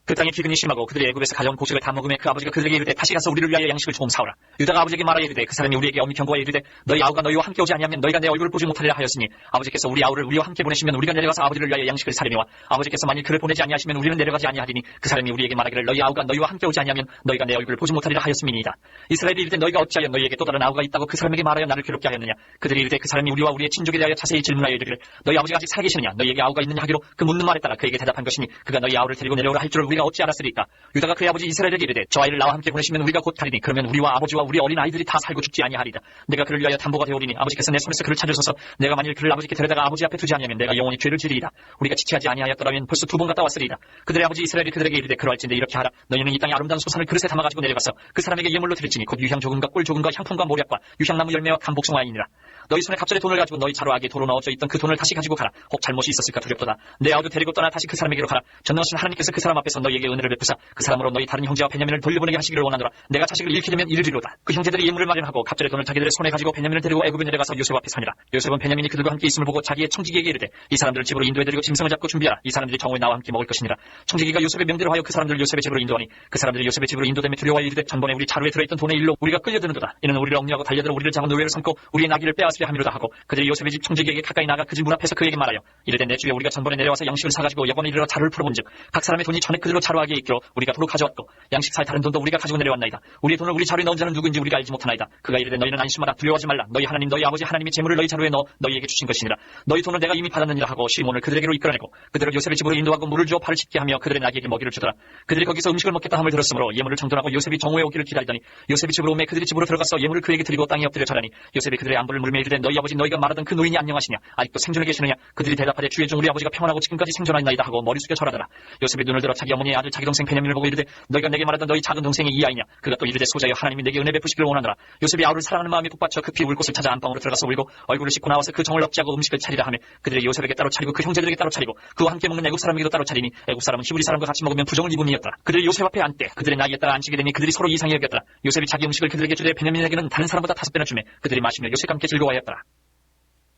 그 땅에 기근이 심하고 그들이 애굽에서 가져온 곡식을 다 먹음에 그 아버지가 그들에게 이르되 다시 가서 우리를 위하여 양식을 조금 사오라. 유다가 아버지에게 말하여 이르되 그 사람이 우리에게 엄히 경고하여 이르되 너희 아우가 너희와 함께 오지 아니하면 너희가 내 얼굴을 보지 못하리라 하였으니 아버지께서 우리 아우를 우리와 함께 보내시면 우리가 내려가서 아버지를 위하여 양식을 사려니와 아버지께서 만일 그를 보내지 아니하시면 우리는 내려가지 아니하리니 그 사람이 우리에게 말하기를 너희 아우가 너희와 함께 오지 아니하면 너희가 내 얼굴을 보지 못하리라 하였음이니이다. 이스라엘이 이르되 너희가 어찌하여 너희에게 또 다른 아우가 있다고 그 사람에게 말하여 나를 괴롭게 하였느냐. 그들이 이르되 그 사람이 우리와 우리의 친족에 대하여 자세히 질문하여 이르기를 너희 아버지가 아직 살아계시느냐 너희에게 아우가 있느냐 하기로 그 묻는 말에 따라 그에게 대답한 것이니 그가 너희 아우를 데리고 내려오라 할 줄을 우리가 어찌 알았으리까. 유다가 그의 아버지 이스라엘에게 이르되 저 아이를 나와 함께 보내시면 우리가 곧 가리니 그러면 우리와 아버지와 우리 어린 아이들이 다 살고 죽지 아니하리다. 내가 그를 위하여 담보가 되오리니 아버지께서 내 손에서 그를 찾으소서. 내가 만일 그를 아버지께 데려다가 아버지 앞에 두지 아니하면 내가 영원히 죄를 지리이다. 우리가 지체하지 아니하였더라면 벌써 2번 갔다 왔으리이다. 그들의 아버지 이스라엘이 그들에게 이르되 그러할진대 이렇게 하라. 너희는 이 땅의 아름다운 소산을 그릇에 담아가지고 내려가서 그 사람에게 예물로 드릴지니 곧 유향 조금과 꿀 조금과 향품과 모략과 유향나무 열매와 감복숭아이니라. 너희 손에 갑절의 돈을 가지고 너희 자루아기에 도로 넣어져 있던 그 돈을 다시 가지고 가라. 혹 잘못이 있었을까 두렵도다. 내 아우도 데리고 떠나 다시 그 사람에게로 가라. 전능하신 하나님께서 그 사람 앞에서 너희에게 은혜를 베푸사 그 사람으로 너희 다른 형제와 베냐민을 돌려보내게 하시기를 원하노라. 내가 자식을 잃게 되면 이르리로다. 그 형제들이 예물을 마련하고 갑절의 돈을 자기들의 손에 가지고 베냐민을 데리고 애굽에 내려가서 요셉 앞에 서니라. 요셉은 베냐민이 그들과 함께 있음을 보고 자기의 청지기에게 이르되 이 사람들을 집으로 인도해드리고 짐승을 잡고 준비하라. 이 사람들이 정오에 나와 함께 먹을 것이니라. 청지기가 요셉의 명대로 하여 그 사람들을 요셉의 집으로 인도하니 그 사람들이 요셉의 집으로 인도되며 두려워하여 이르되 전번에 우리 자루에 들어있던 돈의 일로 우리가 끌려드는도다. 이는 우리를 억류하고 달려들어 우리를 잡아 노예로 삼고 우리의 나귀를 빼앗으려 함이로다 하고 그들이 요셉의 집 청지기에게 가까이 나가 그 집 문 앞에서 그에게 말하여 이르되 내 주여 우리가 전번에 내려와서 양식을 사가지고 여번에 이르러 자루를 풀어본즉 각 사람의 돈이 전에 그들로 자루하기에 있기로 우리가 도로 가져왔고 양식 사이 다른 돈도 우리가 가지고 내려왔나이다. 우리의 돈을 우리 자루에 넣은 자는 누구인지 우리가 알지 못하나이다. 그가 이르되 너희는 안심하라. 두려워하지 말라. 너희 하나님 너희 아버지 하나님이 재물을 너희 자루에 넣어 너희에게 주신 것이니라. 너희 돈을 내가 이미 받았느니라 하고 시몬을 그들에게로 이끌어내고 그들을 요셉의 집으로 인도하고 물을 주어 발을 씻게 하며 그들의 나귀에게 먹이를 주더라. 그들이 거기서 음식을 먹겠다 함을 들었으므로 예물을 정돈하고 요셉이 정오에 오기를 기다리더니 요셉이 집으로 오매 그들이 집으로 들어가서 예물을 그에게 드리고 땅에 엎드려 절하니 요셉이 그들의 안부를 물으며 이르되 너희 아버지 너희가 말하던 그 노인이 안녕하시냐 아직도 생존해 계시느냐. 그들이 대답하되 주의 종 우리 아버지가 평안하고 지금까지 생존하였나이다 하고 머리 숙여 절하더라. 요셉이 눈을 들어 자기 어머니의 아들 자기 동생 베냐민을 보고 이르되 너희가 내게 말하던 너희 작은 동생이 이 아이냐. 그가 또 이르되 소자여 하나님이 내게 은혜 베푸시기를 원하노라. 요셉이 아우를 사랑하는 마음이 북받쳐 급히 울 곳을 찾아 안방으로 들어가서 울고 얼굴을 씻고 나와서 그 정을 엎지하고 음식을 차리라 하며 그들이 요셉에게 따로 차리고 그 형제들에게 따로 차리고 그와 함께 먹는 애굽 사람에게도 따로 차리니 애굽 사람은 히브리 사람과 같이 먹으면 부정을 입음이었더라. 그들이 요셉 앞에 앉되 그들의 나이에 따라 앉히게 되니 그들이 서로 이상히 여겼더라. 요셉이 자기 음식을 그들에게 주되 베냐민에게는 다른 사람보다 5배나 주매 그들이 마시며 요셉과 함께 즐거워하였더라.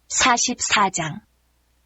44장.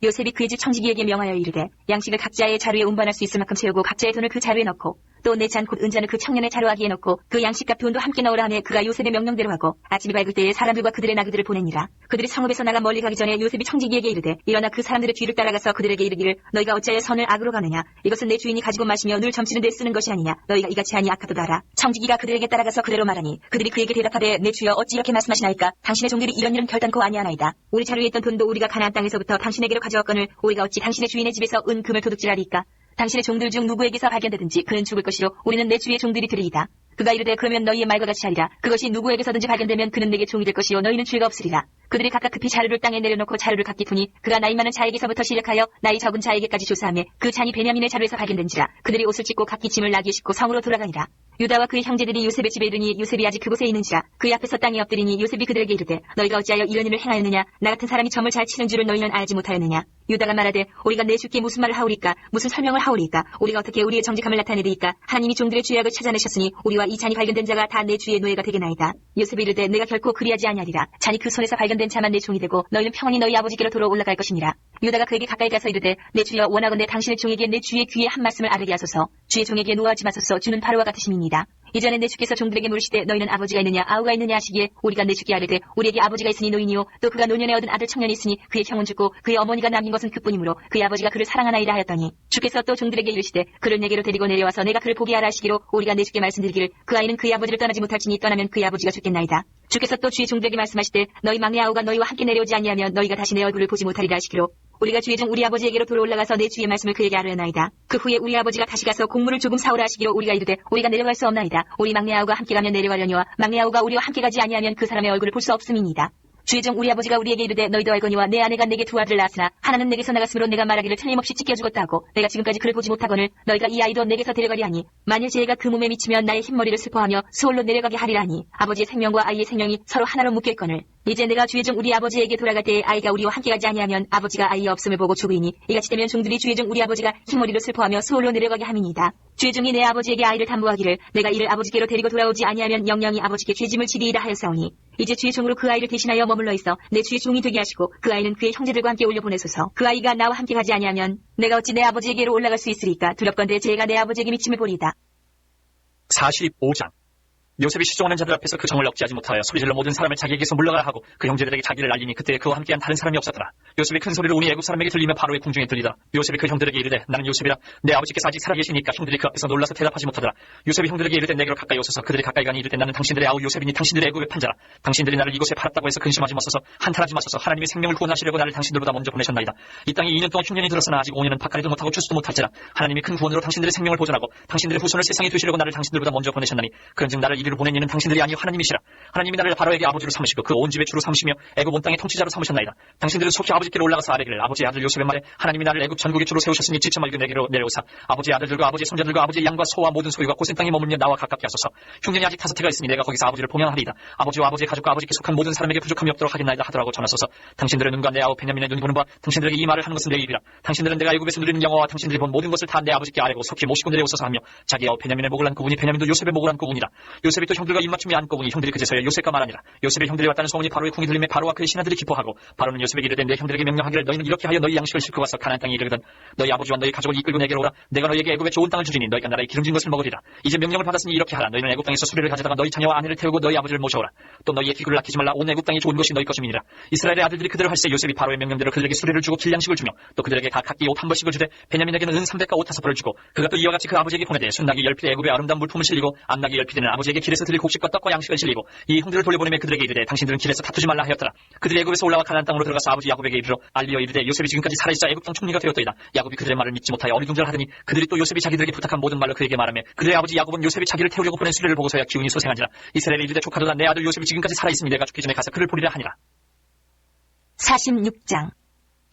요셉이 그의 집 청지기에게 명하여 이르되 양식을 각자의 자루에 운반할 수 있을 만큼 채우고 각자의 돈을 그 자루에 넣고 또 내 잔 곧 은잔을 그 청년의 자루아기에 넣고 그 양식값 돈도 함께 넣으라 하며 그가 요셉의 명령대로 하고 아침이 밝을 때에 사람들과 그들의 나그들을 보내니라. 그들이 성읍에서 나가 멀리 가기 전에 요셉이 청지기에게 이르되 일어나 그 사람들의 뒤를 따라가서 그들에게 이르기를 너희가 어찌하여 선을 악으로 가느냐. 이것은 내 주인이 가지고 마시며 늘 점치는 데 쓰는 것이 아니냐. 너희가 이같이 하니 악하도다 하라. 청지기가 그들에게 따라가서 그대로 말하니 그들이 그에게 대답하되 내 주여 어찌 이렇게 말씀하시나이까. 당신의 종들이 이런 일은 결단코 아니하나이다. 우리 자루에 있던 돈도 우리가 가나안 땅에서부터 당신에게로 가져왔거늘 우리가 어찌 당신의 주인의 집에서 은 금을 도둑질하리이까. 당신의 종들 중 누구에게서 발견되든지 그는 죽을 것이요 우리는 내 주의 종들이 되리이다. 그가 이르되 그러면 너희의 말과 같이 하리라. 그것이 누구에게서든지 발견되면 그는 내게 종이 될 것이요 너희는 죄가 없으리라. 그들이 각각 급히 자루를 땅에 내려놓고 자루를 갖기 푸니 그가 나이 많은 자에게서부터 시작하여 나이 적은 자에게까지 조사하며 그 잔이 베냐민의 자루에서 발견된지라. 그들이 옷을 찢고 각기 짐을 나귀에 싣고 성으로 돌아가니라. 유다와 그의 형제들이 요셉의 집에 이르니 요셉이 아직 그곳에 있는지라. 그의 앞에서 땅에 엎드리니 요셉이 그들에게 이르되 너희가 어찌하여 이런 일을 행하였느냐. 나 같은 사람이 점을 잘 치는 줄을 너희는 알지 못하였느냐. 유다가 말하되 우리가 내 주께 무슨 말을 하오리까? 무슨 설명을 하오리까? 우리가 어떻게 우리의 정직함을 나타내리이까? 하나님이 종들의 죄악을 찾아내셨으니 우리와 이 잔이 발견된 자가 다 내 주의 노예가 되겠나이다. 요셉이 이르되 내가 결코 그리하지 아니하리라. 잔이 그 손에서 발견된 자만 내 종이 되고 너희는 평안히 너희 아버지께로 돌아 올라갈 것이니라. 유다가 그에게 가까이 가서 이르되 내 주여 원하건대 당신의 종에게 내 주의 귀에 한 말씀을 아뢰게 하소서. 주의 종에게 노하지 마소서. 주는 바로와 같으심이니이다. 이전에 내 주께서 종들에게 물으시되 너희는 아버지가 있느냐 아우가 있느냐 하시기에 우리가 내 주께 아뢰되 우리에게 아버지가 있으니 노인이요 또 그가 노년에 얻은 아들 청년이 있으니 그의 형은 죽고 그의 어머니가 남긴 것은 그뿐이므로 그의 아버지가 그를 사랑하나이다 하였더니 주께서 또 종들에게 이르시되 그를 내게로 데리고 내려와서 내가 그를 보게 하라 하시기로 우리가 내 주께 말씀드리기를 그 아이는 그의 아버지를 떠나지 못할지니 떠나면 그의 아버지가 죽겠나이다. 주께서 또 주의 종들에게 말씀하시되 너희 막내 아우가 너희와 함께 내려오지 아니하면 너희가 다시 내 얼굴을 보지 못하리라 하시기로 우리가 주의 종 우리 아버지에게로 돌아 올라가서 내 주의 말씀을 그에게 아뢰나이다. 그 후에 우리 아버지가 다시 가서 곡물을 조금 사오라 하시기로 우리가 이르되 우리가 내려갈 수 없나이다. 우리 막내 아우가 함께 가면 내려가려니와 막내 아우가 우리와 함께 가지 아니하면 그 사람의 얼굴을 볼 수 없음이니이다. 주의 종 우리 아버지가 우리에게 이르되 너희도 알거니와 내 아내가 내게 두 아들을 낳았으나 하나는 내게서 나갔으므로 내가 말하기를 틀림없이 찢겨 죽었다 하고 내가 지금까지 그를 보지 못하거늘 너희가 이 아이도 내게서 데려가리 하니 만일 재해가 그 몸에 미치면 나의 흰머리를 슬퍼하며 수월로 내려가게 하리라 하니 아버지의 생명과 아이의 생명이 서로 하나로 묶일거늘 이제 내가 주의 종 우리 아버지에게 돌아갈 때에 아이가 우리와 함께 가지 아니하면 아버지가 아이의 없음을 보고 죽으리니 이같이 되면 종들이 주의 종 우리 아버지가 흰머리를 슬퍼하며 수월로 내려가게 함이니이다. 주의 종이 내 아버지에게 아이를 담보하기를 내가 이를 아버지께로 데리고 돌아오지 아니하면 영영이 아버지께 죄짐을 지리이다 하였사오니 이제 주의 종으로 그 아이를 대신하여 머물러 있어 내 주의 종이 되게 하시고 그 아이는 그의 형제들과 함께 올려보내소서. 그 아이가 나와 함께 가지 아니하면 내가 어찌 내 아버지에게로 올라갈 수 있으리까? 두렵건대 제가 내 아버지에게 미침을 보리이다. 45장. 요셉이 시종하는 자들 앞에서 그 정을 억제하지 못하여 소리질러 모든 사람을 자기에게서 물러가라 하고 그 형제들에게 자기를 알리니 그때 그와 함께한 다른 사람이 없었더라. 요셉이 큰 소리로 우니 애굽 사람에게 들리며 바로의 궁중에 들리더라. 요셉이 그 형들에게 이르되 나는 요셉이라 내 아버지께서 아직 살아계시니까 형들이 그 앞에서 놀라서 대답하지 못하더라. 요셉이 형들에게 이르되 내게로 가까이 오소서. 그들이 가까이 가니 이르되 나는 당신들의 아우 요셉이니 당신들의 애굽의 판자라. 당신들이 나를 이곳에 팔았다고 해서 근심하지 마소서. 한탄하지 마소서. 하나님이 생명을 구원하시려고 나를 당신들보다 먼저 보내셨나이다. 이 땅에 2년 동안 흉년이 들었으나 아직 5년은 밭가리도 못하고 추수도 못할지라. 하나님이 큰 구원으로 당신들의 생명을 보존하고 당신들의 후손을 세상에 두시려고 나를 당신들보다 먼저 보내셨나니 그런즉 나를 이리로 보낸 이는 당신들이 아니요 하나님이시라. 하나님이 나를 바로에게 아버지로 삼으시고 그 온 집의 주로 삼으시며 애굽 온 땅의 통치자로 삼으셨나이다. 당신들은 속히 아버지께로 올라가서 아뢰기를 아버지의 아들 요셉의 말에 하나님이 나를 애굽 전국의 주로 세우셨으니 지쳐 말고 내게로 내려오사 아버지의 아들들과 아버지의 손자들과 아버지의 양과 소와 모든 소유가 고센 땅에 머물며 나와 가깝게 하소서. 흉년이 아직 5해가 있으니 내가 거기서 아버지를 봉양하리이다. 아버지와 아버지의 가족과 아버지께 속한 모든 사람에게 부족함이 없도록 하겠나이다 하더라고 전하소서. 당신들의 눈과 내 아우 베냐민의 눈이 보는 바 당신들에게 이 말을 하는 것은 내 일이라. 당신들은 내가 애굽에서 누리는 영화와 당신들이 본 모든 것을 다 내 아버지께 아뢰고 속히 모시고 내려오소서 하며 자기 아우 베냐민의 목을 안고 보니 베냐민도 요셉의 목을 안고 보니라. 요셉이 또 형들과 입맞춤이 안고 보니 형들이 그제서야 요셉과 말하니라. 요셉의 형들이 왔다는 소문이 바로의 궁이 들림에 바로와 그의 신하들이 기뻐하고 바로는 요셉에게 이르되 내 형들에게 명령하기를 너희는 이렇게 하여 너희 양식을 싣고 가서 가나안 땅에 이르거든 너희 아버지와 너희 가족을 이끌고 내게로 오라. 내가 너희에게 애굽의 좋은 땅을 주리니 너희가 나라의 기름진 것을 먹으리라. 이제 명령을 받았으니 이렇게 하라. 너희는 애굽 땅에서 수레를 가져다가 너희 자녀와 아내를 태우고 너희 아버지를 모셔오라. 또 너희의 기구를 아끼지 말라. 온 애굽 땅이 좋은 것이 너희 것임이니라. 이스라엘의 아들들이 그들을 할세 요셉이 바로의 명령대로 그들에게 수레를 주고 길양식을 주며 또 그들에게 다 각기 옷 한 벌씩을 주되 베냐민에게는 은 300가 옷 5벌을 주고 그가 또 이와 같이 그 아버지에게 보내되 순나기 10필의 애굽의 아름다운 물품을 실리고 암나기 10필에는 아버지에게 길에서 드릴 곡식과 떡과 양식을 실리고 이 형들을 돌려보내며 그들에게 이르되 당신들은 길에서 다투지 말라 하였더라. 그들이 애굽에서 올라와 가나안 땅으로 들어가서 아버지 야곱에게 이르러 알리어 이르되 요셉이 지금까지 살아있자 애굽 땅 총리가 되었더이다. 야곱이 그들의 말을 믿지 못하여 어리둥절하더니 그들이 또 요셉이 자기들에게 부탁한 모든 말로 그에게 말하며 그들의 아버지 야곱은 요셉이 자기를 태우려고 보낸 수레를 보고서야 기운이 소생한지라. 이스라엘이 이르되 조카도다 내 아들 요셉이 지금까지 살아있으니 내가 죽기 전에 가서 그를 보리라 하니라. 46장.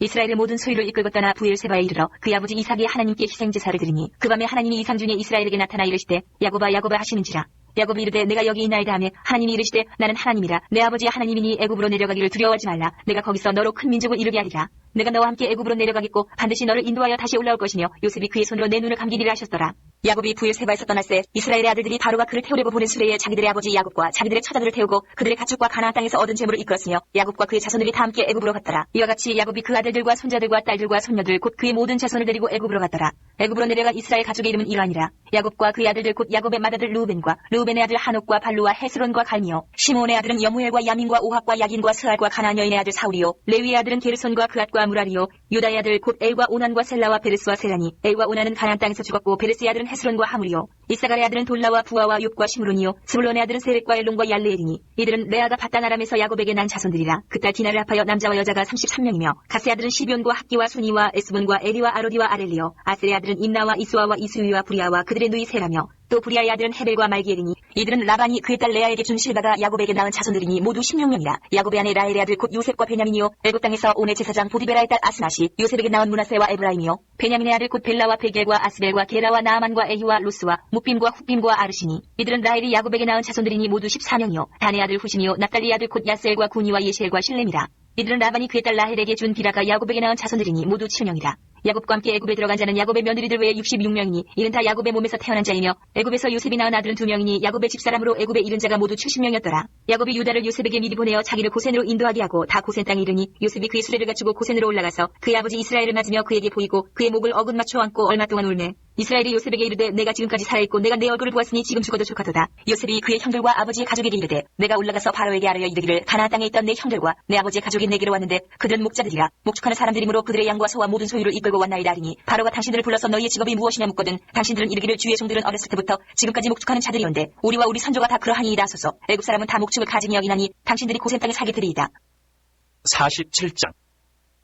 이스라엘의 모든 소유를 이끌고 떠나 부엘세바에 이르러 그 아버지 이삭이 하나님께 희생제사를 드리니 그 밤에 하나님이 이상 중에 이스라엘에게 나타나 이르시되 야곱아 야곱아 하시는지라. 야곱이 이르되 내가 여기 있나이다 하며 하나님이 이르시되 나는 하나님이라. 내 아버지의 하나님이니 애굽으로 내려가기를 두려워하지 말라. 내가 거기서 너로 큰 민족을 이루게 하리라. 내가 너와 함께 애굽으로 내려가겠고 반드시 너를 인도하여 다시 올라올 것이며 요셉이 그의 손으로 내 눈을 감기리라 하셨더라. 야곱이 부엘세바에서 떠날새 이스라엘의 아들들이 바로가 그를 태우려고 보낸 수레에 자기들의 아버지 야곱과 자기들의 처자들을 태우고 그들의 가축과 가나안 땅에서 얻은 재물을 이끌었으며 야곱과 그의 자손들이 다 함께 애굽으로 갔더라. 이와 같이 야곱이 그 아들들과 손자들과 딸들과 손녀들 곧 그의 모든 자손을 데리고 애굽으로 갔더라. 애굽으로 내려간 이스라엘 가족의 이름은 이러하니라. 야곱과 그의 아들들 곧 야곱의 맏아들 르우벤과 르우벤의 아들 하녹과 발루와 헤스론과 갈미요. 시몬의 아들은 여무엘과 야민과 오학과 야긴과 스알과 가나안 여인의 아들 사울이요. 레위의 아들은 게르손과 그앗과 무라리요. 유다의 아들 곧 엘과 오난과 셀라와 베레스와 세라니. 엘과 오난은 가나안 땅에서 죽었고 베레스의 아들은 헤스론과 하물이요. 이사갈의 아들은 돌라와 부아와 욥과 시므론이요. 스불론의 아들은 세렉과 엘론과 얄레엘이니. 이들은 레아가 바단 아람에서 야곱에게 난 자손들이라. 그 딸 디나를 합하여 남자와 여자가 33명이며 가스의 아들은 시변과 학기와 순이와 에스본과 에리와 아로디와 아렐리요. 아셀의 아들은 임나와 이수아와 이수위와 부리아와 그들의 누이 세라며 또 부리아의 아들은 헤벨과 말기엘이니. 이들은 라반이 그의 딸 레아에게 준 실바가 야곱에게 낳은 자손들이니 모두 16명이라. 야곱의 아내 라헬의 아들 곧 요셉과 베냐민이요. 애굽 땅에서 온의 제사장 보디베라의 딸 아스나시 요셉에게 낳은 문하세와 에브라임이요. 베냐민의 아들 곧 벨라와 베겔과 아스벨과 게라와 나아만과 에히와 로스와 묵빔과 훅빔과 아르시니. 이들은 라헬이 야곱에게 낳은 자손들이니 모두 14명이요. 단의 아들 후심이요. 납달리의 아들 곧 야스엘과 구니와 예시엘과 실렘이라. 이들은 라반이 그의 딸 라헬에게 준 비라가 야곱에게 낳은 자손들이니 모두 7명이라. 야곱과 함께 애굽에 들어간 자는 야곱의 며느리들 외에 66명이니 이는 다 야곱의 몸에서 태어난 자이며 애굽에서 요셉이 낳은 아들은 2명이니 야곱의 집사람으로 애굽에 이른 자가 모두 70명이었더라. 야곱이 유다를 요셉에게 미리 보내어 자기를 고센으로 인도하게 하고 다 고센 땅에 이르니 요셉이 그의 수레를 갖추고 고센으로 올라가서 그의 아버지 이스라엘을 맞으며 그에게 보이고 그의 목을 어긋 맞춰 안고 얼마 동안 울매 이스라엘이 요셉에게 이르되 내가 지금까지 살아있고 내가 내 얼굴을 보았으니 지금 죽어도 좋겠도다. 요셉이 그의 형들과 아버지의 가족에게 이르되 내가 올라가서 바로에게 아뢰어 이르기를 가나안 땅에 있던 내 형들과 내 아버지의 가족이 내게로 왔는데 그들은 목자들이라 목축하는 사람들이므로 그들의 양과 소와 모든 소유를 이끌고 왔나이다 하리니 바로가 당신들을 불러서 너희의 직업이 무엇이냐 묻거든 당신들은 이르기를 주의 종들은 어렸을 때부터 지금까지 목축하는 자들이온데 우리와 우리 선조가 다 그러하니이다 하소서. 애굽 사람은 다 목축을 가증히 여기나니 당신들이 고센 땅에 살게 되리이다. 47장.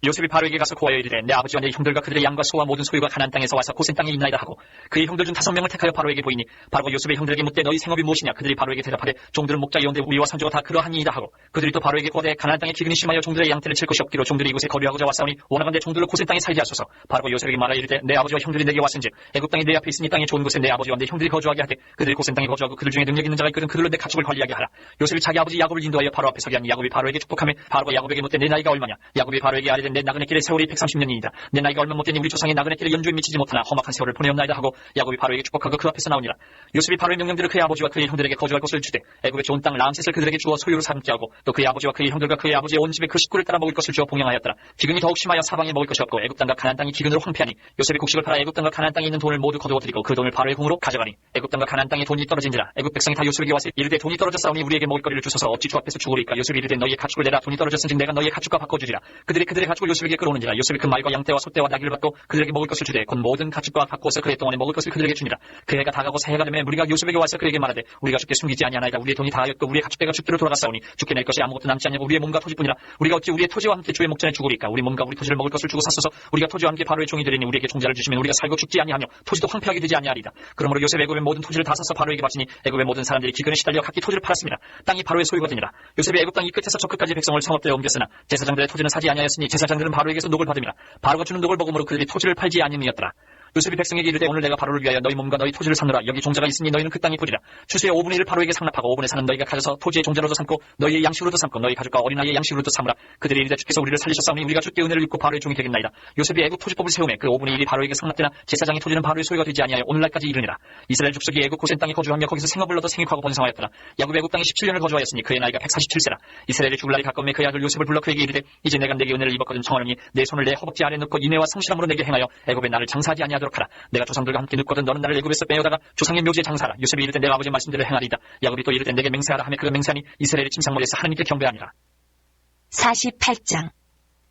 요셉이 바로에게 가서 고하여 이르되 내 아버지와 내 형들과 그들의 양과 소와 모든 소유가 가나안 땅에서 와서 고센 땅에 있나이다 하고 그의 형들 중 5명을 택하여 바로에게 보이니 바로가 요셉의 형들에게 묻되 너희 생업이 무엇이냐. 그들이 바로에게 대답하되 종들은 목자이온데 우리와 선조가 다 그러하니이다 하고 그들이 또 바로에게 고하되 가나안 땅에 기근이 심하여 종들의 양떼를 칠 것이 없기로 종들이 이곳에 거류하고자 왔사오니 원하건대 종들로 고센 땅에 살게 하소서. 바로가 요셉에게 말하여 이르되 내 아버지와 형들이 내게 왔은즉 애굽 땅이 내 앞에 있으니 땅이 좋은 곳에 내 아버지와 내 형들이 거주하게 하되 그들이 고센 땅에 거주하고 그들 중에 능력 있는 자가 있거든 그들로 내 가축을 관리하게 하라. 요셉이 자기 아버지 야곱을 인도하여 바로 앞에 서게 하니 야곱이 바로에게 축복하며 바로가 야곱에게 묻되 내 나이가 얼마냐. 야곱이 바로에게 아뢰되 내 나그네 길의 세월이 130년이니이다. 내 나이가 얼마 못되니 우리 조상의 나그네 길에 연주에 미치지 못하나 험악한 세월을 보내었나이다 하고 야곱이 바로에게 축복하고 그 앞에서 나오니라. 요셉이 바로의 명령대로 그의 아버지와 그의 형들에게 거주할 곳을 주되 애굽의 좋은 땅 라암셋을 그들에게 주어 소유로 삼게 하고 또 그의 아버지와 그의 형들과 그의 아버지의 온 집에 그 식구를 따라 먹을 것을 주어 봉양하였더라. 기근이 더욱 심하여 사방에 먹을 것이 없고 애굽 땅과 가나안 땅이 기근으로 황폐하니 요셉이 곡식을 팔아 애굽 땅과 가나안 땅에 있는 돈을 모두 거두어 드리고 그 돈을 바로의 궁으로 가져가니 애굽 땅과 가나안 땅에 돈이 떨어진지라. 애굽 백성이 다 요셉에게 와서 이르되 돈이 떨어졌사오니 우리에게 먹을 거리를 주소서 어찌 주 앞에서 죽으리까. 요셉이 이르되 너희의 가축을 내라. 돈이 떨어졌은즉 내가 너희의 가축과 바꿔주리라. 그들이 그들의 가축을 요셉에게 끌어오는지라. 요셉이 그 말과 양떼와 소떼와 나귀를 받고 그들에게 먹을 것을 주되 곧 모든 가축과 바꾸어서 그해 동안에 먹을 것을 그들에게 주니라. 그 해가 다가고 새해가 되매 무리가 요셉에게 와서 그에게 말하되 우리가 주께 숨기지 아니하나이다. 우리의 돈이 다하였고 우리의 가축대가 주께로 돌아갔사오니 주께 낼 것이 아무것도 남지 않냐고 우리의 몸과 토지뿐이라. 우리가 어찌 우리의 토지와 함께 주의 목전에 죽으리까. 우리 몸과 우리 토지를 먹을 것을 주고 샀소서. 우리가 토지와 함께 바로의 종이 되리니 우리에게 종자를 주시면 우리가 살고 죽지 아니하며 토지도 황폐하게 되지 아니하리다. 그러므로 요셉 애굽의 모든 토지를 다 사서 바로에게 바치니 애굽의 모든 사람들이 기근에 시달려 각기 토지를 팔았습니다. 땅이 바로의 소유가 되니라. 요셉이 애굽 땅 이 끝에서 저 끝까지 백성을 성읍들에 옮겼으나 제사장들의 토지는 사지 아니하였으니 제사장들은 바로에게서 녹을 받음이라. 바로가 주는 녹을 먹음으로 그들이 토지를 팔지 아니하였더라. 요셉이 백성에게 이르되 오늘 내가 바로를 위하여 너희 몸과 너희 토지를 삼노라. 여기 종자가 있으니 너희는 그 땅이 부리라. 추수의 5분의 1을 바로에게 상납하고 5분의 4는 너희가 가져서 토지의 종자로도 삼고 너희의 양식으로도 삼고 너희 가족과 어린아이의 양식으로도 삼으라. 그들이 이르되 주께서 우리를 살리셨사오니 우리가 주께 은혜를 입고 바로의 종이 되겠나이다. 요셉이 애굽 토지법을 세우매 그 5분의 1이 바로에게 상납되나 제사장의 토지는 바로의 소유가 되지 아니하여 오늘날까지 이르니라. 이스라엘 족속이 애굽 고센 땅에 거주하며 거기서 생업을 얻어 생육하고 번성하였더라. 야곱 애굽 땅에 17년을 거주하였으니 그의 나이가 147세라. 이스라엘이 죽을 날이 가까우매 그의 아들 요셉을 불러 그에게 이르되 이제 내가 내게 은혜를 입었거든 청하노니 내 손을 내 허벅지 아래 넣고 인애와 성실함으로 내게 행하여 애굽에 나를 장사하지 아니하도록 하라. 내가 조상들과 함께 눕거든 너는 나를 애굽에서 빼어다가 조상의 묘지에 장사하라. 요셉이 이르되 내가 아버지의 말씀대로 행하리이다. 야곱이 또 이르되 내게 맹세하라 하며 그가 맹세하니 이스라엘의 침상머리에서 하나님께 경배하니라. 48장.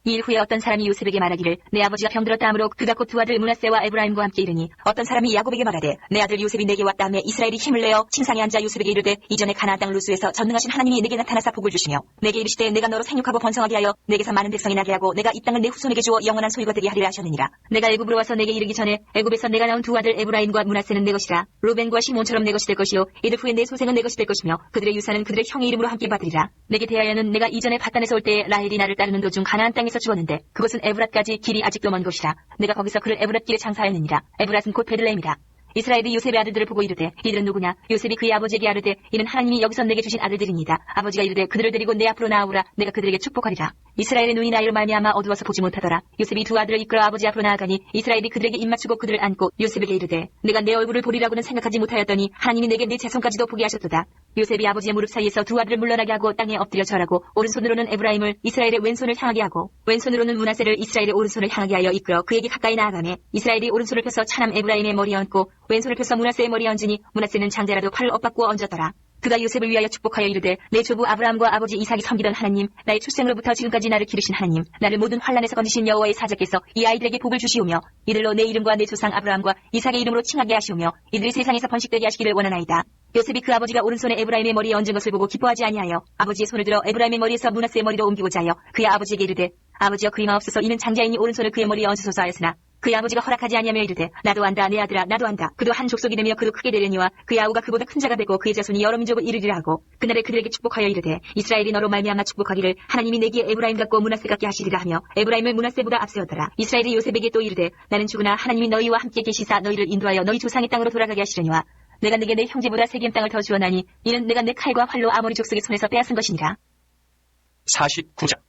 이 일 후에 어떤 사람이 요셉에게 말하기를 내 아버지가 병들었다 하므로 그가 곧 두 아들 므낫세와 에브라임과 함께 이르니 어떤 사람이 야곱에게 말하되 내 아들 요셉이 내게 왔다 하며 이스라엘이 힘을 내어 침상에 앉아 요셉에게 이르되 이전에 가나안 땅 루스에서 전능하신 하나님이 내게 나타나사 복을 주시며 내게 이르시되 내가 너로 생육하고 번성하게 하여 내게서 많은 백성이 나게 하고 내가 이 땅을 내 후손에게 주어 영원한 소유가 되게 하리라 하셨느니라. 내가 애굽으로 와서 내게 이르기 전에 애굽에서 내가 낳은 두 아들 에브라임과 므낫세는 내 것이라. 루벤과 시몬처럼 내 것이 될 것이요 이들 후에 내 소생은 내 것이 될 것이며 그들의 유산은 그들의 형의 이름으로 함께 받으리라. 내게 대하여는 내가 이전에 바단에서 올 때에 라헬이 나를 따르는 도중 가나안 땅에서 죽었는데 그것은 에브랏까지 길이 아직도 먼 곳이라. 내가 거기서 그를 에브랏 길에 장사하였느니라. 에브랏은 곧 베들레헴이라. 이스라엘이 요셉의 아들들을 보고 이르되 이들은 누구냐. 요셉이 그의 아버지에게 아르되 이는 하나님이 여기서 내게 주신 아들들입니다. 아버지가 이르되 그들을 데리고 내 앞으로 나아오라. 내가 그들에게 축복하리라. 이스라엘의 눈이 나이로 말미암아 어두워서 보지 못하더라. 요셉이 두 아들을 이끌어 아버지 앞으로 나아가니 이스라엘이 그들에게 입맞추고 그들을 안고 요셉에게 이르되 내가 내 얼굴을 보리라고는 생각하지 못하였더니 하나님이 내게 네 자손까지도 보게 하셨도다. 요셉이 아버지의 무릎 사이에서 두 아들을 물러나게 하고 땅에 엎드려 절하고 오른손으로는 에브라임을 이스라엘의 왼손을 향하게 하고 왼손으로는 므낫세를 이스라엘의 오른손을 향하게 하여 이끌어 그에게 가까이 나아가매 이스라엘이 오른손을 펴서 차남 에브라임의 머리에 얹고 왼손을 펴서 므낫세의 머리에 얹으니 므낫세는 장자라도 팔을 엇박고 얹었더라. 그가 요셉을 위하여 축복하여 이르되 내 조부 아브라함과 아버지 이삭이 섬기던 하나님 나의 출생으로부터 지금까지 나를 기르신 하나님 나를 모든 환난에서 건지신 여호와의 사자께서 이 아이들에게 복을 주시오며 이들로 내 이름과 내 조상 아브라함과 이삭의 이름으로 칭하게 하시오며 이들이 세상에서 번식되게 하시기를 원하나이다. 요셉이 그 아버지가 오른손에 에브라임의 머리에 얹은 것을 보고 기뻐하지 아니하여 아버지의 손을 들어 에브라임의 머리에서 므낫세의 머리로 옮기고자 하여 그의 아버지에게 이르되 아버지여 그리 마옵소서 이는 장자이니 오른손을 그의 머리에 얹으소서 하였으나 그의 아버지가 허락하지 아니하며 이르되 나도 안다 내 아들아 나도 안다. 그도 한 족속이 되며 그도 크게 되려니와 그의 아우가 그보다 큰 자가 되고 그의 자손이 여러 민족을 이루리라 하고 그날에 그들에게 축복하여 이르되 이스라엘이 너로 말미암아 축복하기를 하나님이 내게 에브라임 같고 므낫세 같게 하시리라 하며 에브라임을 므낫세보다 앞세웠더라. 이스라엘이 요셉에게 또 이르되 나는 죽으나 하나님이 너희와 함께 계시사 너희를 인도하여 너희 조상의 땅으로 돌아가게 하시려니와 내가 내게 내 형제보다 세겜 땅을 더 주었나니 이는 내가 내 칼과 활로 아모리 족속의 손에서 빼앗은 것이니라. 49장.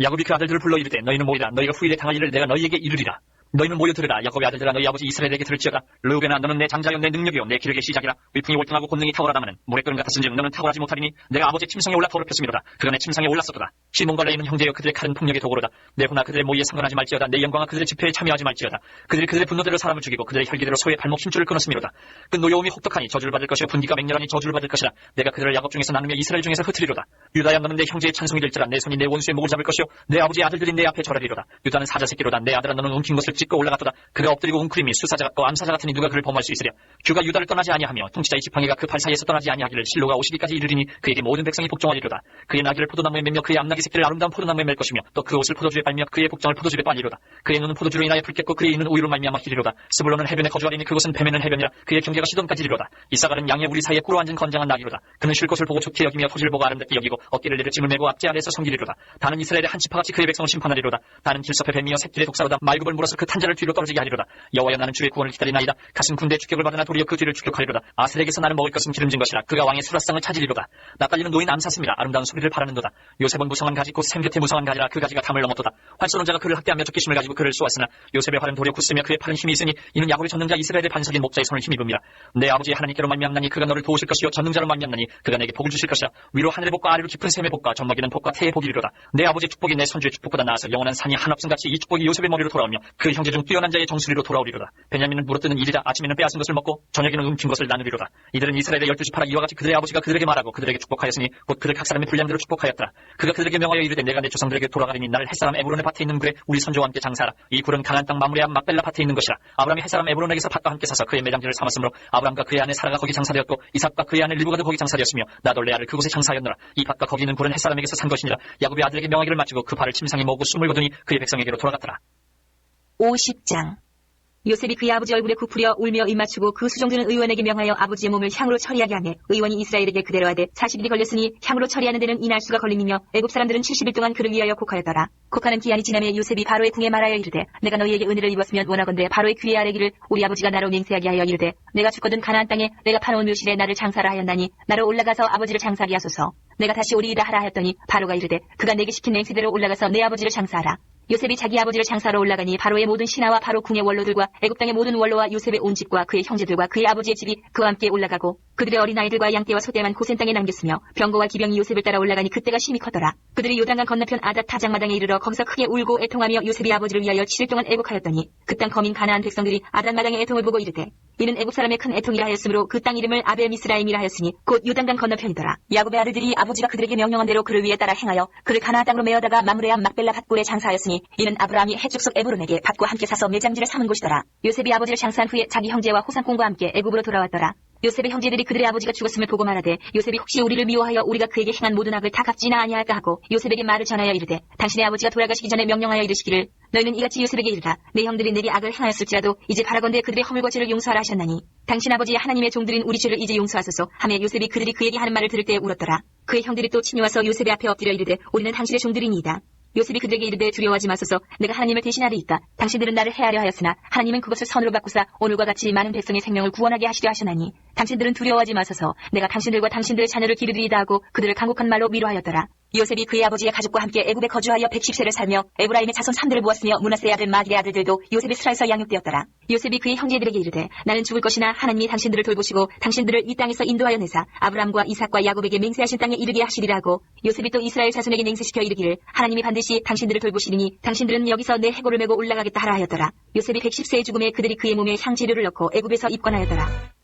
야곱이 그 아들들을 불러 이르되 너희는 모이라. 너희가 후일에 당할 일을 내가 너희에게 이르리라. 너희는 모여 들으라. 야곱의 아들들아 너희 아버지 이스라엘에게 들을지어다. 르우벤아 너는 내 장자요 내 능력이요 내 기력의 시작이라. 위풍이 올등하고 곤능이 탁월하다마는 물의 끓음 같았은즉 너는 탁월하지 못하리니 내가 아버지의 침상에 올라 더럽혔음이로다. 그가 내 침상에 올랐었도다. 시몬과 레이는 형제여 그들의 칼은 폭력의 도구로다. 내 혼아 그들의 모의에 상관하지 말지어다. 내 영광아 그들의 집회에 참여하지 말지어다. 그들이 그들의 분노대로 사람을 죽이고 그들의 혈기대로 소의 발목 힘줄을 끊었음이로다. 그 노여움이 혹독하니 저주를 받을 것이요 분기가 맹렬하니 저주를 받을 것이라. 내가 그들을 야곱 중에서 나누며 이스라엘 중에서 흩으리로다. 유다야 너는 내 형제의 찬송이 될지라. 내 손이 내 원수의 목을 잡을 것이요 내 아버지의 아들들이 내 앞에 절하리로다. 유다는 사자 새끼로다. 내 아들아 너는 움킨 것을 찢고 올라갔도다. 그가 엎드리고 웅크림이 수사자 같고 암사자 같으니 누가 그를 범할 수 있으랴. 규가 유다를 떠나지 아니하며 통치자의 지팡이가 그 발 사이에서 떠나지 아니하기를 실로가 오시기까지 이르리니 그에게 모든 백성이 복종하리로다. 그의 나귀를 포도나무에 매며 그의 암나귀 새끼를 아름다운 포도나무에 맬 것이며 또 그 옷을 포도주에 빨며 그의 복장을 포도주에 빨리로다. 그의 눈은 포도주로 인하여 붉겠고 그의 이는 우유로 말미암아 희리로다. 스불론은 해변에 거주하리니 그곳은 뱀에는 해변이라. 그의 경계가 시돈까지리로다. 이사갈은 양의 우리 사이에 꿇어 앉은 건장한 나귀로다. 그는 쉴 곳을 보고 좋게 여기며 토지를 보고 아름답게 여기고 어깨를 내려 짐을 메고 앞제 아래에서 섬기리로다. 다는 이스라엘의 한 지파같이 그의 백성을 심판하리로다. 다는 길섭에 뱀이여 새끼의 독사로다. 말굽을 물어서 그 탄자를 뒤로 떨어지게 하리로다. 여호와여 나는 주의 구원을 기다리나이다. 가슴 군대의 주격을 받으나 도리어 그 뒤를 추격하리로다. 아셀에게서 나는 먹을 것은 기름진 것이라. 그가 왕의 수라상을 찾으리로다. 낯달리는 노인 암사슴이라. 아름다운 소리를 바라는도다. 요셉은 무성한 가지 곧 샘 곁에 무성한 가지라. 그 가지가 담을 넘었도다. 활 쏘는 자가 그를 학대하며 적개심을 가지고 그를 쏘았으나 요셉의 활은 도리어 굳으며 그의 팔은 힘이 있으니 이는 야곱의 전능자 이스라엘의 반석인 목자의 손을 힘입음이라. 내 아버지의 하나님께로 말미암나니 그가 너를 도우실 것이요 전능자로 말미암나니 그가 내게 복을 주실 것이라. 위로 하늘의 복과 아래로 깊은 샘의 복과 젖먹이는 복과 태의 복이리로다. 내 아버지의 축복이 내 선주의 축복보다 나아서 영원한 산이 한없음같이 이 축복이 요셉의 머리로 돌아오며 그 형제 중 뛰어난 자의 정수리로 돌아오리로다. 베냐민은 물어뜯는 일이라. 아침에는 빼앗은 것을 먹고 저녁에는 움킨 것을 나누리로다. 이들은 이스라엘의 12지파라. 이와 같이 그들의 아버지가 그들에게 말하고 그들에게 축복하였으니 곧 그들 각 사람의 분량대로 축복하였더라. 그가 그들에게 명하여 이르되 내가 내 조상들에게 돌아가리니 나를 햇사람 에브론의 밭에 있는 굴에 우리 선조와 함께 장사하라. 이 굴은 가나안 땅 마므레 앞 막벨라 밭에 있는 것이라. 아브라함이 햇사람 에브론에게서 밭과 함께 사서 그의 매장지를 삼았으므로 아브라함과 그의 아내 사라가 거기 장사되었고 이삭과 그의 아내 리브가도 거기 장사되었으며 나도 레아를 그곳에 장사하였노라. 이 밭과 거기 있는 굴은 햇사람에게서 산 것이니라. 야곱의 아들에게 명하기를 마치고 그 발을 침상에 모으고 숨을 거두니 그의 백성에게로 돌아갔더라. 50장. 요셉이 그의 아버지 얼굴에 굽으려 울며 입맞추고 그 수종들은 의원에게 명하여 아버지의 몸을 향으로 처리하게 하매 의원이 이스라엘에게 그대로 하되 40일이 걸렸으니 향으로 처리하는 데는 이날수가 걸림이며 애굽 사람들은 70일 동안 그를 위하여 곡하였더라. 곡하는 기한이 지나매 요셉이 바로의 궁에 말하여 이르되 내가 너희에게 은혜를 입었으면 원하건대 바로의 귀에 아뢰기를 우리 아버지가 나로 맹세하게 하여 이르되 내가 죽거든 가나안 땅에 내가 파놓은 묘실에 나를 장사라 하였나니 나로 올라가서 아버지를 장사하게 하소서. 내가 다시 오리이다 하라 하였더니 바로가 이르되 그가 내게 시킨 맹세대로 올라가서 내 아버지를 장사하라. 요셉이 자기 아버지를 장사하러 올라가니 바로의 모든 신하와 바로 궁의 원로들과 애굽 땅의 모든 원로와 요셉의 온 집과 그의 형제들과 그의 아버지의 집이 그와 함께 올라가고 그들의 어린아이들과 양떼와 소떼만 고센 땅에 남겼으며 병거와 기병이 요셉을 따라 올라가니 그때가 심히 컸더라. 그들이 요단강 건너편 아닷 타장마당에 이르러 거기서 크게 울고 애통하며 요셉이 아버지를 위하여 7일 동안 애곡하였더니 그 땅 거민 가나안 백성들이 아닷 마당의 애통을 보고 이르되 이는 애굽 사람의 큰 애통이라 하였으므로 그 땅 이름을 아벨 미스라임이라 하였으니 곧 요단강 건너편이더라. 야곱의 아들들이 아버지가 그들에게 명령한 대로 그를 위에 따라 행하여 그를 가나안 땅으로 메어다가 마므레 앞 막벨라 밭굴에 장사하였으니 이는 아브라함이 해족속 에브론에게 밭과 함께 사서 매장지를 삼은 곳이더라. 요셉이 아버지를 장사한 후에 자기 형제와 호상공과 함께 애굽으로 돌아왔더라. 요셉의 형제들이 그들의 아버지가 죽었음을 보고 말하되 요셉이 혹시 우리를 미워하여 우리가 그에게 행한 모든 악을 다 갚지나 아니할까 하고 요셉에게 말을 전하여 이르되 당신의 아버지가 돌아가시기 전에 명령하여 이르시기를 너희는 이같이 요셉에게 이르라. 내 형들이 내게 악을 행하였을지라도 이제 바라건대 그들의 허물과 죄를 용서하라 하셨나니 당신 아버지의 하나님의 종들인 우리 죄를 이제 용서하소서 하며 요셉이 그들이 그에게 하는 말을 들을 때에 울었더라. 그의 형들이 또 친히 와서 요셉의 앞에 엎드려 이르되 우리는 당신의 종들이니이다. 요셉이 그들에게 이르되 두려워하지 마소서. 내가 하나님을 대신하리이다. 당신들은 나를 해하려 하였으나 하나님은 그것을 선으로 바꾸사 오늘과 같이 많은 백성의 생명을 구원하게 하시려 하시나니 당신들은 두려워하지 마소서. 내가 당신들과 당신들의 자녀를 기르리이다 하고 그들을 간곡한 말로 위로하였더라. 요셉이 그의 아버지의 가족과 함께 애굽에 거주하여 110세를 살며 에브라임의 자손 3들을 모았으며 므낫세의 아들 마길의 아들들도 요셉의 수라에서 양육되었더라. 요셉이 그의 형제들에게 이르되 나는 죽을 것이나 하나님이 당신들을 돌보시고 당신들을 이 땅에서 인도하여 내사 아브람과 이삭과 야곱에게 맹세하신 땅에 이르게 하시리라고 요셉이 또 이스라엘 자손에게 맹세시켜 이르기를 하나님이 반드시 당신들을 돌보시리니 당신들은 여기서 내 해골을 메고 올라가겠다 하라 하였더라. 요셉이 110세의 죽음에 그들이 그의 몸에 향재료를 넣고 애굽에서 입건하였더라.